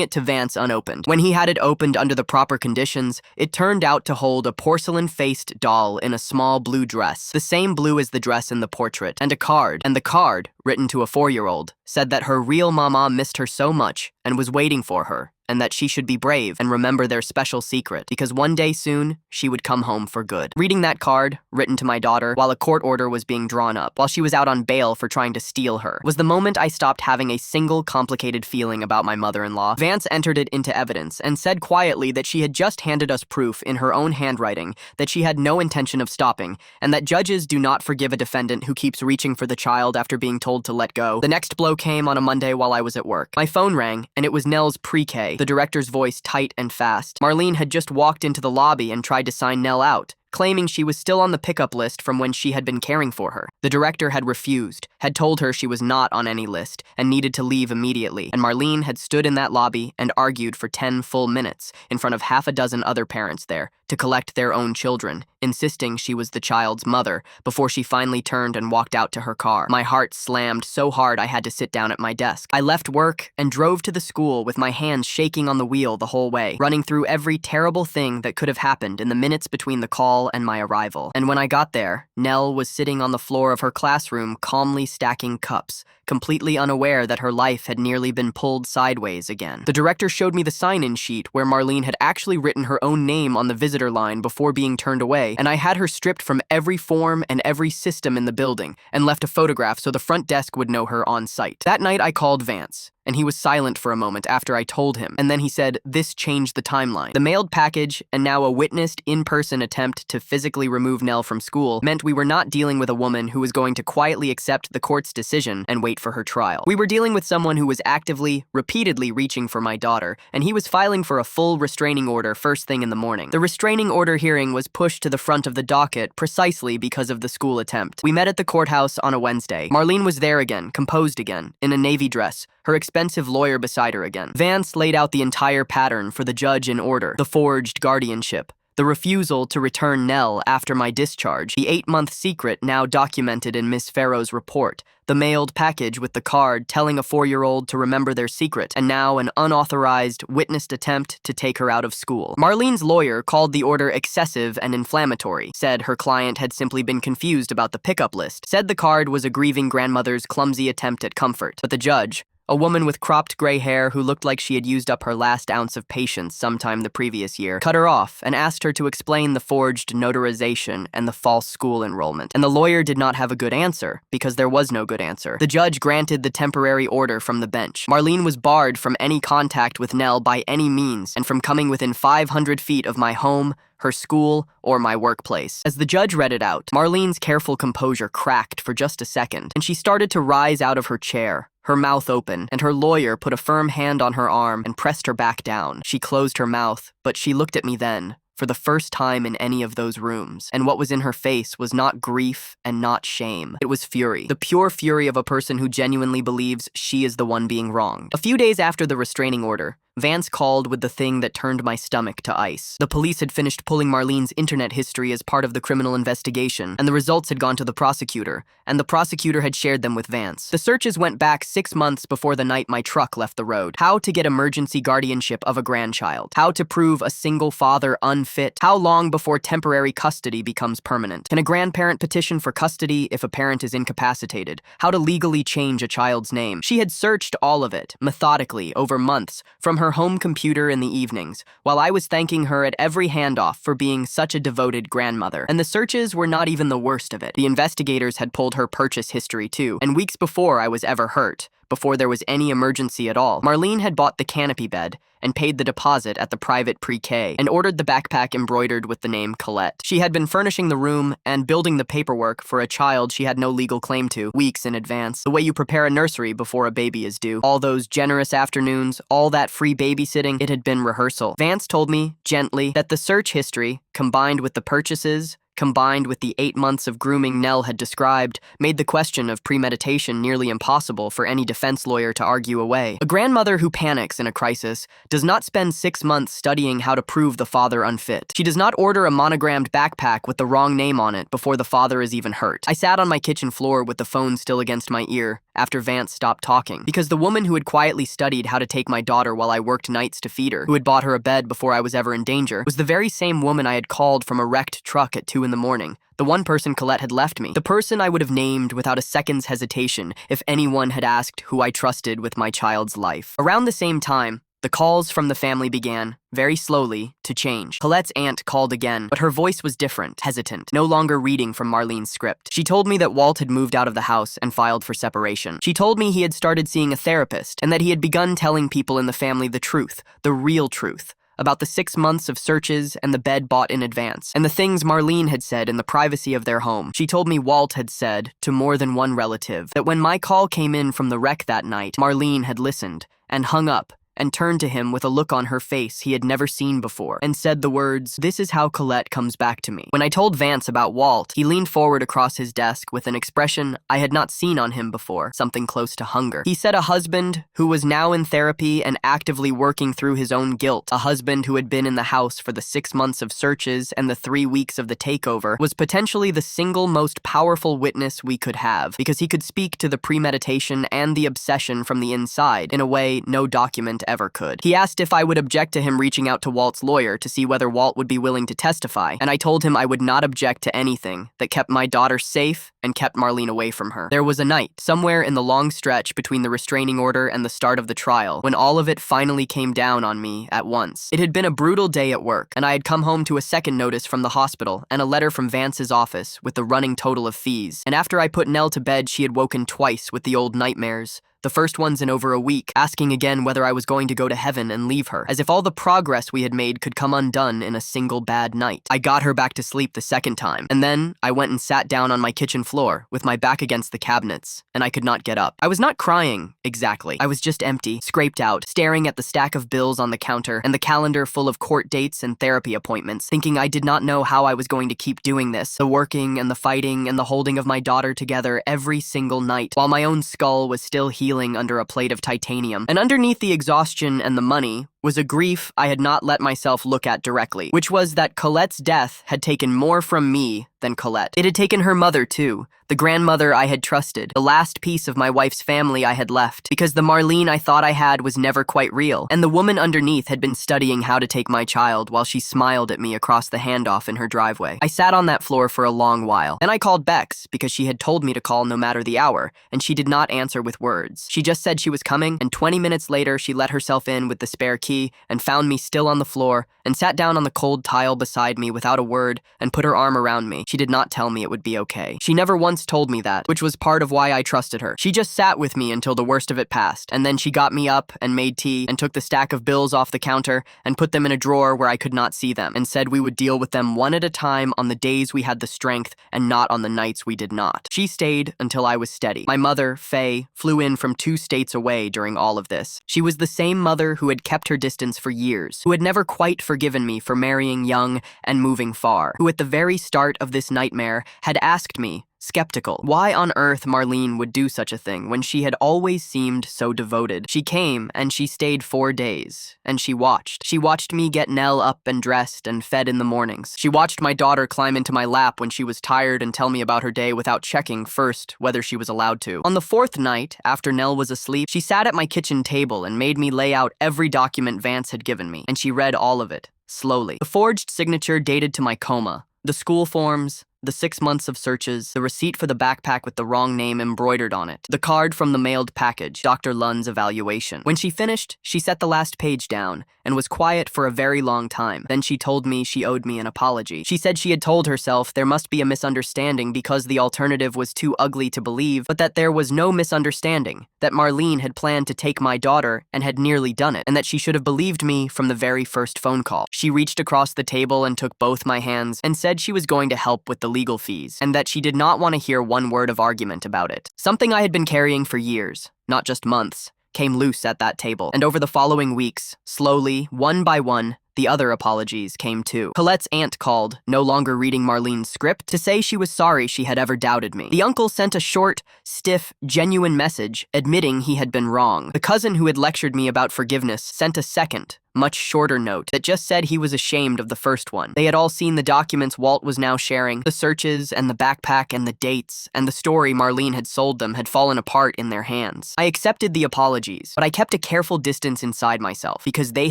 [SPEAKER 1] it to Vance unopened. When he had it opened under the proper conditions, it turned out to hold a porcelain-faced doll in a small blue dress, the same blue as the dress in the portrait, and a card, and the card, written to a 4-year-old, said that her real mama missed her so much and was waiting for her, and that she should be brave and remember their special secret, because one day soon, she would come home for good. Reading that card, written to my daughter, while a court order was being drawn up, while she was out on bail for trying to steal her, was the moment I stopped having a single complicated feeling about my mother-in-law. Vance entered it into evidence and said quietly that she had just handed us proof in her own handwriting that she had no intention of stopping, and that judges do not forgive a defendant who keeps reaching for the child after being told to let go. The next blow came on a Monday while I was at work. My phone rang, and it was Nell's pre-K, the director's voice tight and fast. Marlene had just walked into the lobby and tried to sign Nell out, claiming she was still on the pickup list from when she had been caring for her. The director had refused, had told her she was not on any list, and needed to leave immediately, and Marlene had stood in that lobby and argued for 10 full minutes in front of half a dozen other parents there to collect their own children, insisting she was the child's mother, before she finally turned and walked out to her car. My heart slammed so hard I had to sit down at my desk. I left work and drove to the school with my hands shaking on the wheel the whole way, running through every terrible thing that could have happened in the minutes between the call and my arrival. And when I got there, Nell was sitting on the floor of her classroom calmly stacking cups, completely unaware that her life had nearly been pulled sideways again. The director showed me the sign-in sheet where Marlene had actually written her own name on the visitor line before being turned away, and I had her stripped from every form and every system in the building, and left a photograph so the front desk would know her on site. That night I called Vance, and he was silent for a moment after I told him, and then he said, "This changed the timeline." The mailed package, and now a witnessed in-person attempt to physically remove Nell from school, meant we were not dealing with a woman who was going to quietly accept the court's decision and wait for her trial. We were dealing with someone who was actively, repeatedly reaching for my daughter, and he was filing for a full restraining order first thing in the morning. The restraining order hearing was pushed to the front of the docket precisely because of the school attempt. We met at the courthouse on a Wednesday. Marlene was there again, composed again, in a navy dress, her expensive lawyer beside her again. Vance laid out the entire pattern for the judge in order: the forged guardianship, the refusal to return Nell after my discharge, the 8-month secret now documented in Miss Farrow's report, the mailed package with the card telling a 4-year-old to remember their secret, and now an unauthorized, witnessed attempt to take her out of school. Marlene's lawyer called the order excessive and inflammatory, said her client had simply been confused about the pickup list, said the card was a grieving grandmother's clumsy attempt at comfort. But the judge, a woman with cropped gray hair who looked like she had used up her last ounce of patience sometime the previous year, cut her off and asked her to explain the forged notarization and the false school enrollment. And the lawyer did not have a good answer, because there was no good answer. The judge granted the temporary order from the bench. Marlene was barred from any contact with Nell by any means, and from coming within 500 feet of my home, her school, or my workplace. As the judge read it out, Marlene's careful composure cracked for just a second, and she started to rise out of her chair, her mouth open, and her lawyer put a firm hand on her arm and pressed her back down. She closed her mouth, but she looked at me then, for the first time in any of those rooms. And what was in her face was not grief and not shame. It was fury. The pure fury of a person who genuinely believes she is the one being wronged. A few days after the restraining order, Vance called with the thing that turned my stomach to ice. The police had finished pulling Marlene's internet history as part of the criminal investigation, and the results had gone to the prosecutor, and the prosecutor had shared them with Vance. The searches went back 6 months before the night my truck left the road. How to get emergency guardianship of a grandchild. How to prove a single father unfit. How long before temporary custody becomes permanent. Can a grandparent petition for custody if a parent is incapacitated? How to legally change a child's name. She had searched all of it, methodically, over months, from her home computer in the evenings, while I was thanking her at every handoff for being such a devoted grandmother. And the searches were not even the worst of it. The investigators had pulled her purchase history too, and weeks before I was ever hurt, before there was any emergency at all, Marlene had bought the canopy bed and paid the deposit at the private pre-K and ordered the backpack embroidered with the name Colette. She had been furnishing the room and building the paperwork for a child she had no legal claim to weeks in advance, the way you prepare a nursery before a baby is due. All those generous afternoons, all that free babysitting, it had been rehearsal. Vance told me, gently, that the search history, combined with the purchases, combined with the 8 months of grooming Nell had described, made the question of premeditation nearly impossible for any defense lawyer to argue away. A grandmother who panics in a crisis does not spend 6 months studying how to prove the father unfit. She does not order a monogrammed backpack with the wrong name on it before the father is even hurt. I sat on my kitchen floor with the phone still against my ear after Vance stopped talking, because the woman who had quietly studied how to take my daughter while I worked nights to feed her, who had bought her a bed before I was ever in danger, was the very same woman I had called from a wrecked truck at 2 in the morning. The one person Colette had left me. The person I would have named without a second's hesitation if anyone had asked who I trusted with my child's life. Around the same time, the calls from the family began, very slowly, to change. Colette's aunt called again, but her voice was different, hesitant, no longer reading from Marlene's script. She told me that Walt had moved out of the house and filed for separation. She told me he had started seeing a therapist and that he had begun telling people in the family the truth, the real truth, about the 6 months of searches and the bed bought in advance, and the things Marlene had said in the privacy of their home. She told me Walt had said, to more than one relative, that when my call came in from the wreck that night, Marlene had listened and hung up and turned to him with a look on her face he had never seen before, and said the words, "This is how Colette comes back to me." When I told Vance about Walt, he leaned forward across his desk with an expression I had not seen on him before, something close to hunger. He said a husband who was now in therapy and actively working through his own guilt, a husband who had been in the house for the 6 months of searches and the 3 weeks of the takeover, was potentially the single most powerful witness we could have, because he could speak to the premeditation and the obsession from the inside in a way no document ever could. He asked if I would object to him reaching out to Walt's lawyer to see whether Walt would be willing to testify, and I told him I would not object to anything that kept my daughter safe and kept Marlene away from her. There was a night, somewhere in the long stretch between the restraining order and the start of the trial, when all of it finally came down on me at once. It had been a brutal day at work, and I had come home to a second notice from the hospital and a letter from Vance's office with the running total of fees. And after I put Nell to bed, she had woken twice with the old nightmares, the first ones in over a week, asking again whether I was going to go to heaven and leave her, as if all the progress we had made could come undone in a single bad night. I got her back to sleep the second time, and then I went and sat down on my kitchen floor with my back against the cabinets, and I could not get up. I was not crying, exactly. I was just empty, scraped out, staring at the stack of bills on the counter and the calendar full of court dates and therapy appointments, thinking I did not know how I was going to keep doing this, the working and the fighting and the holding of my daughter together every single night, while my own skull was still healing under a plate of titanium. And underneath the exhaustion and the money was a grief I had not let myself look at directly, which was that Colette's death had taken more from me than Colette. It had taken her mother too, the grandmother I had trusted, the last piece of my wife's family I had left, because the Marlene I thought I had was never quite real, and the woman underneath had been studying how to take my child while she smiled at me across the handoff in her driveway. I sat on that floor for a long while. Then I called Bex, because she had told me to call no matter the hour, and she did not answer with words. She just said she was coming, and 20 minutes later she let herself in with the spare key and found me still on the floor and sat down on the cold tile beside me without a word and put her arm around me. She did not tell me it would be okay. She never once told me that, which was part of why I trusted her. She just sat with me until the worst of it passed, and then she got me up and made tea and took the stack of bills off the counter and put them in a drawer where I could not see them, and said we would deal with them one at a time on the days we had the strength and not on the nights we did not. She stayed until I was steady. My mother, Faye, flew in from 2 states away during all of this. She was the same mother who had kept her distance for years, who had never quite forgiven me for marrying young and moving far, who at the very start of this nightmare had asked me, skeptical, why on earth Marlene would do such a thing when she had always seemed so devoted. She came and she stayed 4 days, and she watched. She watched me get Nell up and dressed and fed in the mornings. She watched my daughter climb into my lap when she was tired and tell me about her day without checking first whether she was allowed to. On the 4th night, after Nell was asleep, she sat at my kitchen table and made me lay out every document Vance had given me, and she read all of it, slowly. The forged signature dated to my coma, the school forms, the 6 months of searches, the receipt for the backpack with the wrong name embroidered on it, the card from the mailed package, Dr. Lund's evaluation. When she finished, she set the last page down and was quiet for a very long time. Then she told me she owed me an apology. She said she had told herself there must be a misunderstanding because the alternative was too ugly to believe, but that there was no misunderstanding, that Marlene had planned to take my daughter and had nearly done it, and that she should have believed me from the very first phone call. She reached across the table and took both my hands and said she was going to help with the legal fees, and that she did not want to hear one word of argument about it. Something I had been carrying for years, not just months, came loose at that table, and over the following weeks, slowly, one by one, the other apologies came too. Colette's aunt called, no longer reading Marlene's script, to say she was sorry she had ever doubted me. The uncle sent a short, stiff, genuine message admitting he had been wrong. The cousin who had lectured me about forgiveness sent a second, much shorter note that just said he was ashamed of the first one. They had all seen the documents Walt was now sharing. The searches and the backpack and the dates and the story Marlene had sold them had fallen apart in their hands. I accepted the apologies, but I kept a careful distance inside myself because they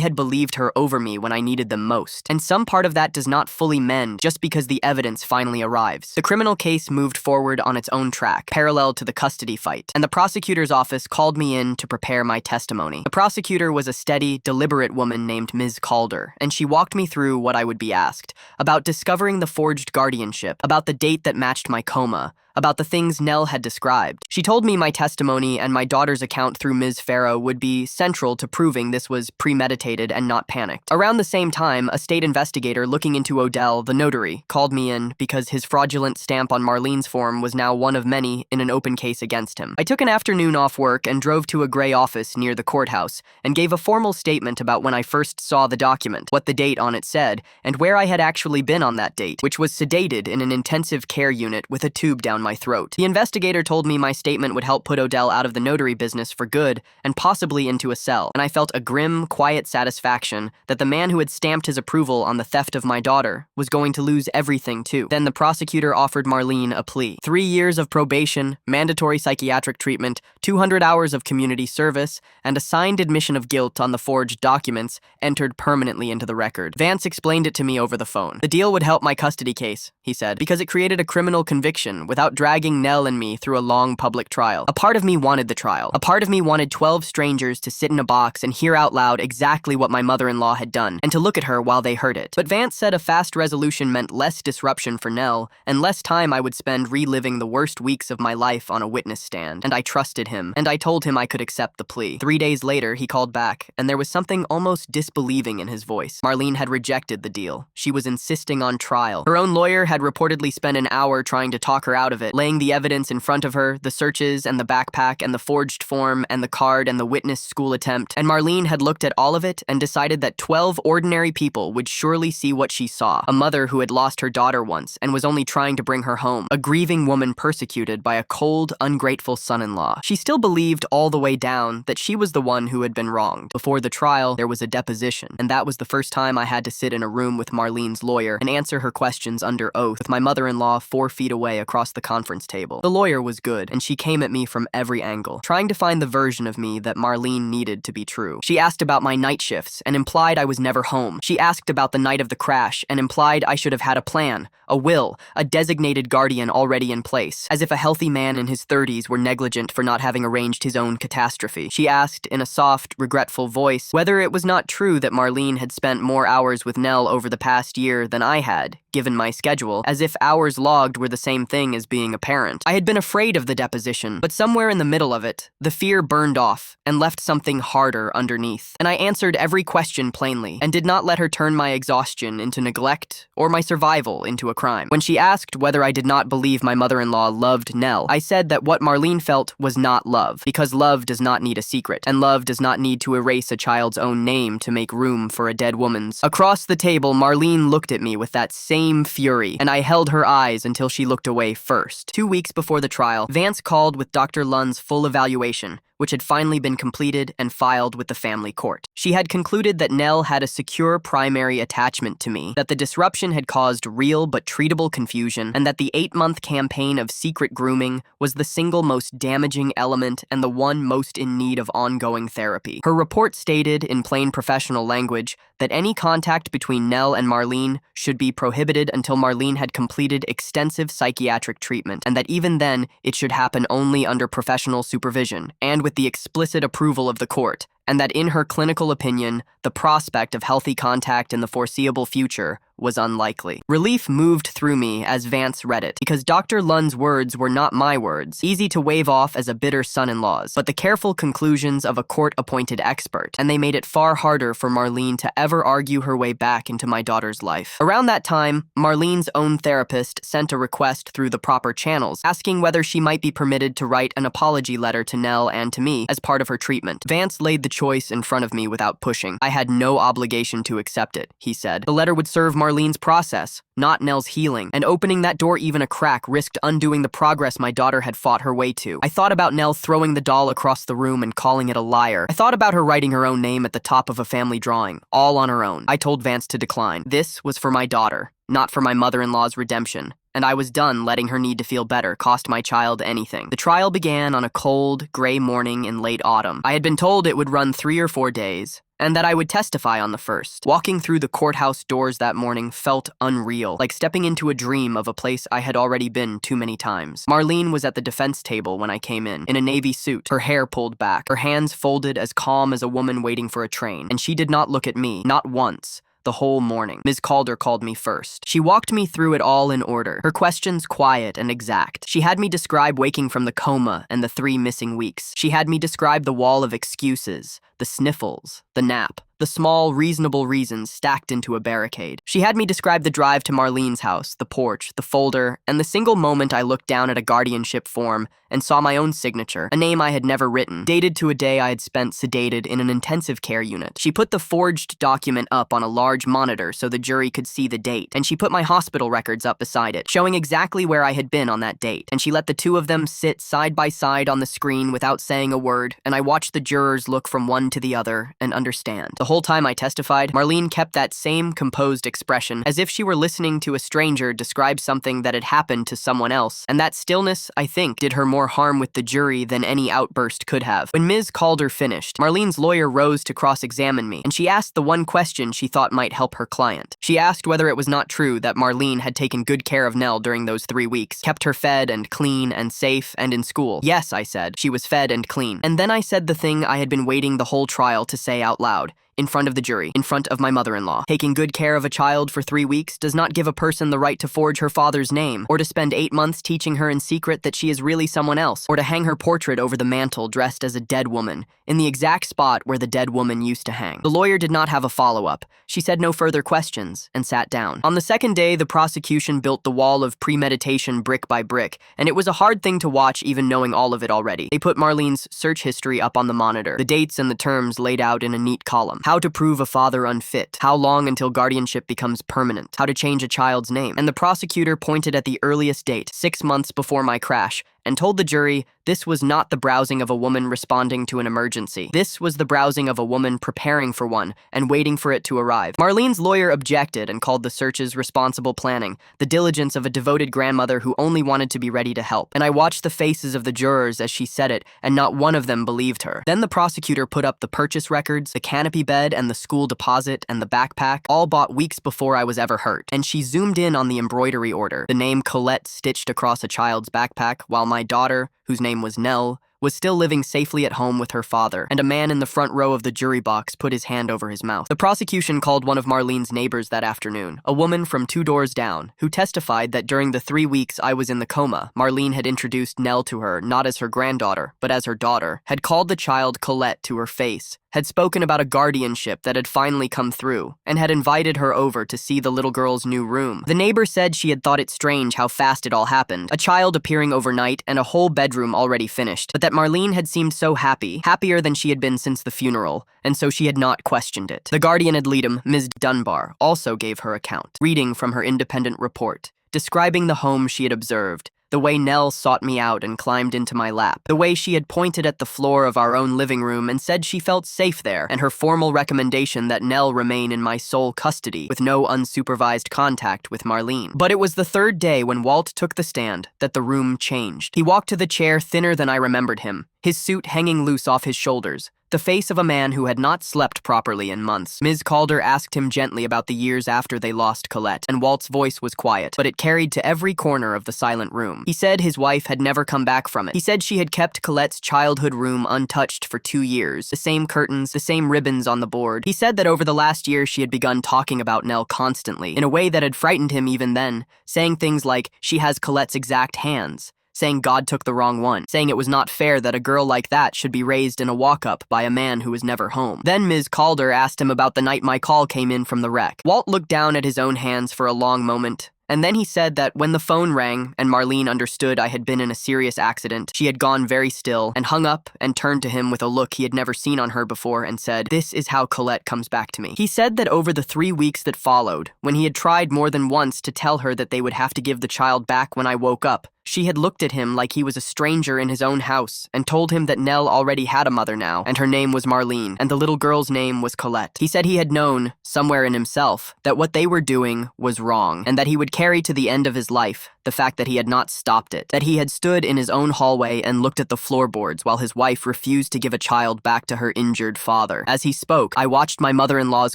[SPEAKER 1] had believed her over me when I needed them most. And some part of that does not fully mend just because the evidence finally arrives. The criminal case moved forward on its own track, parallel to the custody fight, and the prosecutor's office called me in to prepare my testimony. The prosecutor was a steady, deliberate woman named Ms. Calder, and she walked me through what I would be asked, about discovering the forged guardianship, about the date that matched my coma, about the things Nell had described. She told me my testimony and my daughter's account through Ms. Farrow would be central to proving this was premeditated and not panicked. Around the same time, a state investigator looking into Odell, the notary, called me in because his fraudulent stamp on Marlene's form was now one of many in an open case against him. I took an afternoon off work and drove to a gray office near the courthouse and gave a formal statement about when I first saw the document, what the date on it said, and where I had actually been on that date, which was sedated in an intensive care unit with a tube down my throat. The investigator told me my statement would help put Odell out of the notary business for good and possibly into a cell, and I felt a grim, quiet satisfaction that the man who had stamped his approval on the theft of my daughter was going to lose everything too. Then the prosecutor offered Marlene a plea. 3 years of probation, mandatory psychiatric treatment, 200 hours of community service, and a signed admission of guilt on the forged documents entered permanently into the record. Vance explained it to me over the phone. The deal would help my custody case, he said, because it created a criminal conviction without dragging Nell and me through a long public trial. A part of me wanted the trial. A part of me wanted 12 strangers to sit in a box and hear out loud exactly what my mother-in-law had done, and to look at her while they heard it. But Vance said a fast resolution meant less disruption for Nell, and less time I would spend reliving the worst weeks of my life on a witness stand. And I trusted him, and I told him I could accept the plea. 3 days later, he called back, and there was something almost disbelieving in his voice. Marlene had rejected the deal. She was insisting on trial. Her own lawyer had reportedly spent an hour trying to talk her out of it, laying the evidence in front of her, the searches and the backpack and the forged form and the card and the witness school attempt, and Marlene had looked at all of it and decided that 12 ordinary people would surely see what she saw. A mother who had lost her daughter once and was only trying to bring her home. A grieving woman persecuted by a cold, ungrateful son-in-law. She still believed all the way down that she was the one who had been wronged. Before the trial, there was a deposition, and that was the first time I had to sit in a room with Marlene's lawyer and answer her questions under oath, with my mother-in-law 4 feet away across the conference table. The lawyer was good, and she came at me from every angle, trying to find the version of me that Marlene needed to be true. She asked about my night shifts and implied I was never home. She asked about the night of the crash and implied I should have had a plan, a will, a designated guardian already in place, as if a healthy man in his 30s were negligent for not having arranged his own catastrophe. She asked, in a soft, regretful voice, whether it was not true that Marlene had spent more hours with Nell over the past year than I had, given my schedule, as if hours logged were the same thing as being being apparent. I had been afraid of the deposition, but somewhere in the middle of it, the fear burned off and left something harder underneath. And I answered every question plainly and did not let her turn my exhaustion into neglect or my survival into a crime. When she asked whether I did not believe my mother-in-law loved Nell, I said that what Marlene felt was not love, because love does not need a secret, and love does not need to erase a child's own name to make room for a dead woman's. Across the table, Marlene looked at me with that same fury, and I held her eyes until she looked away first. 2 weeks before the trial, Vance called with Dr. Lund's full evaluation, which had finally been completed and filed with the family court. She had concluded that Nell had a secure primary attachment to me, that the disruption had caused real but treatable confusion, and that the 8-month campaign of secret grooming was the single most damaging element and the one most in need of ongoing therapy. Her report stated, in plain professional language, that any contact between Nell and Marlene should be prohibited until Marlene had completed extensive psychiatric treatment, and that even then, it should happen only under professional supervision, and with the explicit approval of the court, and that in her clinical opinion, the prospect of healthy contact in the foreseeable future was unlikely. Relief moved through me as Vance read it, because Dr. Lund's words were not my words, easy to wave off as a bitter son-in-law's, but the careful conclusions of a court-appointed expert, and they made it far harder for Marlene to ever argue her way back into my daughter's life. Around that time, Marlene's own therapist sent a request through the proper channels, asking whether she might be permitted to write an apology letter to Nell and to me as part of her treatment. Vance laid the choice in front of me without pushing. I had no obligation to accept it, he said. The letter would serve Marlene's process, not Nell's healing, and opening that door even a crack risked undoing the progress my daughter had fought her way to. I thought about Nell throwing the doll across the room and calling it a liar. I thought about her writing her own name at the top of a family drawing, all on her own. I told Vance to decline. This was for my daughter, not for my mother-in-law's redemption, and I was done letting her need to feel better cost my child anything. The trial began on a cold, gray morning in late autumn. I had been told it would run 3 or 4 days, and that I would testify on the first. Walking through the courthouse doors that morning felt unreal, like stepping into a dream of a place I had already been too many times. Marlene was at the defense table when I came in a navy suit, her hair pulled back, her hands folded as calm as a woman waiting for a train, and she did not look at me, not once, the whole morning. Ms. Calder called me first. She walked me through it all in order, her questions quiet and exact. She had me describe waking from the coma and the 3 missing weeks. She had me describe the wall of excuses, the sniffles, the nap, the small, reasonable reasons stacked into a barricade. She had me describe the drive to Marlene's house, the porch, the folder, and the single moment I looked down at a guardianship form and saw my own signature, a name I had never written, dated to a day I had spent sedated in an intensive care unit. She put the forged document up on a large monitor so the jury could see the date, and she put my hospital records up beside it, showing exactly where I had been on that date. And she let the two of them sit side by side on the screen without saying a word, and I watched the jurors look from one to the other and understand. The whole time I testified, Marlene kept that same composed expression, as if she were listening to a stranger describe something that had happened to someone else, and that stillness, I think, did her more harm with the jury than any outburst could have. When Ms. Calder finished, Marlene's lawyer rose to cross-examine me, and she asked the one question she thought might help her client. She asked whether it was not true that Marlene had taken good care of Nell during those 3 weeks, kept her fed and clean and safe and in school. Yes, I said, she was fed and clean. And then I said the thing I had been waiting the whole trial to say out loud. In front of the jury, in front of my mother-in-law. Taking good care of a child for 3 weeks does not give a person the right to forge her father's name, or to spend 8 months teaching her in secret that she is really someone else, or to hang her portrait over the mantel dressed as a dead woman, in the exact spot where the dead woman used to hang. The lawyer did not have a follow-up. She said no further questions, and sat down. On the second day, the prosecution built the wall of premeditation brick by brick, and it was a hard thing to watch even knowing all of it already. They put Marlene's search history up on the monitor, the dates and the terms laid out in a neat column. How to prove a father unfit, how long until guardianship becomes permanent, how to change a child's name. And the prosecutor pointed at the earliest date, 6 months before my crash, and told the jury this was not the browsing of a woman responding to an emergency. This was the browsing of a woman preparing for one and waiting for it to arrive. Marlene's lawyer objected and called the searches responsible planning, the diligence of a devoted grandmother who only wanted to be ready to help. And I watched the faces of the jurors as she said it, and not one of them believed her. Then the prosecutor put up the purchase records, the canopy bed and the school deposit and the backpack, all bought weeks before I was ever hurt. And she zoomed in on the embroidery order, the name Colette stitched across a child's backpack, while my daughter, whose name was Nell, was still living safely at home with her father, and a man in the front row of the jury box put his hand over his mouth. The prosecution called one of Marlene's neighbors that afternoon, a woman from 2 doors down, who testified that during the 3 weeks I was in the coma, Marlene had introduced Nell to her not as her granddaughter, but as her daughter, had called the child Colette to her face, had spoken about a guardianship that had finally come through, and had invited her over to see the little girl's new room. The neighbor said she had thought it strange how fast it all happened, a child appearing overnight and a whole bedroom already finished, but that Marlene had seemed so happy, happier than she had been since the funeral, and so she had not questioned it. The guardian ad litem, Ms. Dunbar, also gave her account, reading from her independent report, describing the home she had observed, the way Nell sought me out and climbed into my lap, the way she had pointed at the floor of our own living room and said she felt safe there, and her formal recommendation that Nell remain in my sole custody with no unsupervised contact with Marlene. But it was the 3rd day when Walt took the stand that the room changed. He walked to the chair thinner than I remembered him, his suit hanging loose off his shoulders, the face of a man who had not slept properly in months. Ms. Calder asked him gently about the years after they lost Colette, and Walt's voice was quiet, but it carried to every corner of the silent room. He said his wife had never come back from it. He said she had kept Colette's childhood room untouched for 2 years, the same curtains, the same ribbons on the board. He said that over the last year she had begun talking about Nell constantly, in a way that had frightened him even then, saying things like, she has Colette's exact hands, saying God took the wrong one, saying it was not fair that a girl like that should be raised in a walk-up by a man who was never home. Then Ms. Calder asked him about the night my call came in from the wreck. Walt looked down at his own hands for a long moment, and then he said that when the phone rang and Marlene understood I had been in a serious accident, she had gone very still and hung up and turned to him with a look he had never seen on her before and said, "This is how Colette comes back to me." He said that over the 3 weeks that followed, when he had tried more than once to tell her that they would have to give the child back when I woke up, she had looked at him like he was a stranger in his own house and told him that Nell already had a mother now, and her name was Marlene, and the little girl's name was Colette. He said he had known, somewhere in himself, that what they were doing was wrong, and that he would carry to the end of his life the fact that he had not stopped it, that he had stood in his own hallway and looked at the floorboards while his wife refused to give a child back to her injured father. As he spoke, I watched my mother-in-law's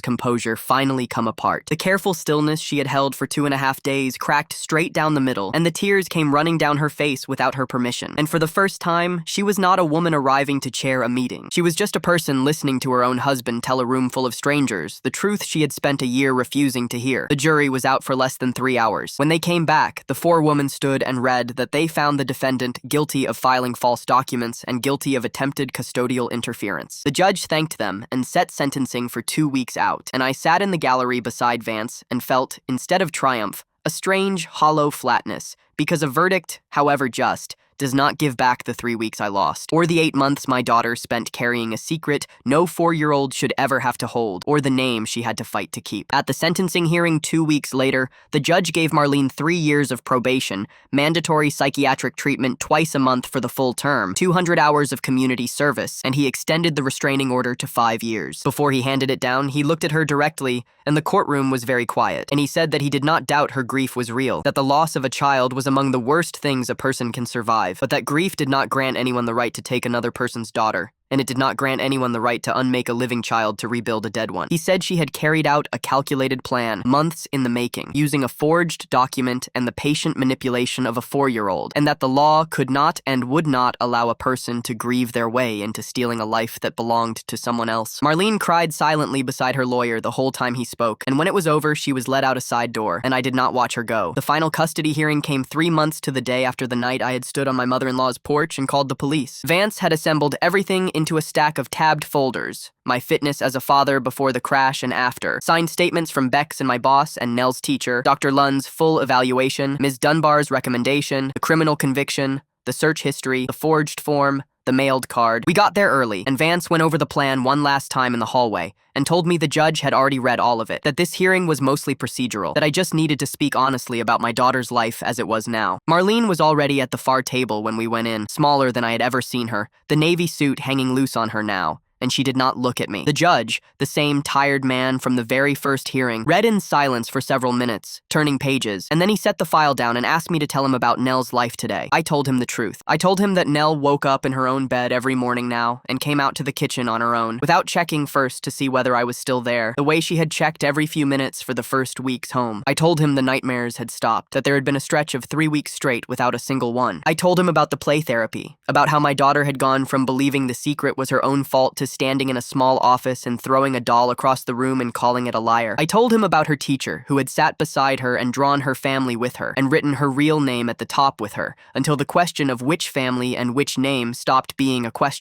[SPEAKER 1] composure finally come apart. The careful stillness she had held for 2.5 days cracked straight down the middle, and the tears came running down her face without her permission. And for the first time, she was not a woman arriving to chair a meeting. She was just a person listening to her own husband tell a room full of strangers the truth she had spent a year refusing to hear. The jury was out for less than 3 hours. When they came back, the 4 women stood and read that they found the defendant guilty of filing false documents and guilty of attempted custodial interference. The judge thanked them and set sentencing for 2 weeks out, and I sat in the gallery beside Vance and felt, instead of triumph, a strange, hollow flatness, because a verdict, however just, does not give back the 3 weeks I lost, or the 8 months my daughter spent carrying a secret no 4-year-old should ever have to hold, or the name she had to fight to keep. At the sentencing hearing 2 weeks later, the judge gave Marlene 3 years of probation, mandatory psychiatric treatment twice a month for the full term, 200 hours of community service, and he extended the restraining order to 5 years. Before he handed it down, he looked at her directly, and the courtroom was very quiet, and he said that he did not doubt her grief was real, that the loss of a child was among the worst things a person can survive, but that grief did not grant anyone the right to take another person's daughter, and it did not grant anyone the right to unmake a living child to rebuild a dead one. He said she had carried out a calculated plan, months in the making, using a forged document and the patient manipulation of a 4-year-old, and that the law could not and would not allow a person to grieve their way into stealing a life that belonged to someone else. Marlene cried silently beside her lawyer the whole time he spoke, and when it was over, she was led out a side door, and I did not watch her go. The final custody hearing came 3 months to the day after the night I had stood on my mother-in-law's porch and called the police. Vance had assembled everything into a stack of tabbed folders, my fitness as a father before the crash and after, signed statements from Bex and my boss and Nell's teacher, Dr. Lund's full evaluation, Ms. Dunbar's recommendation, the criminal conviction, the search history, the forged form, the mailed card. We got there early, and Vance went over the plan one last time in the hallway and told me the judge had already read all of it, that this hearing was mostly procedural, that I just needed to speak honestly about my daughter's life as it was now. Marlene was already at the far table when we went in, smaller than I had ever seen her, the navy suit hanging loose on her now, and she did not look at me. The judge, the same tired man from the very first hearing, read in silence for several minutes, turning pages, and then he set the file down and asked me to tell him about Nell's life today. I told him the truth. I told him that Nell woke up in her own bed every morning now and came out to the kitchen on her own, without checking first to see whether I was still there, the way she had checked every few minutes for the first weeks home. I told him the nightmares had stopped, that there had been a stretch of 3 weeks straight without a single one. I told him about the play therapy, about how my daughter had gone from believing the secret was her own fault to standing in a small office and throwing a doll across the room and calling it a liar. I told him about her teacher, who had sat beside her and drawn her family with her, and written her real name at the top with her, until the question of which family and which name stopped being a question.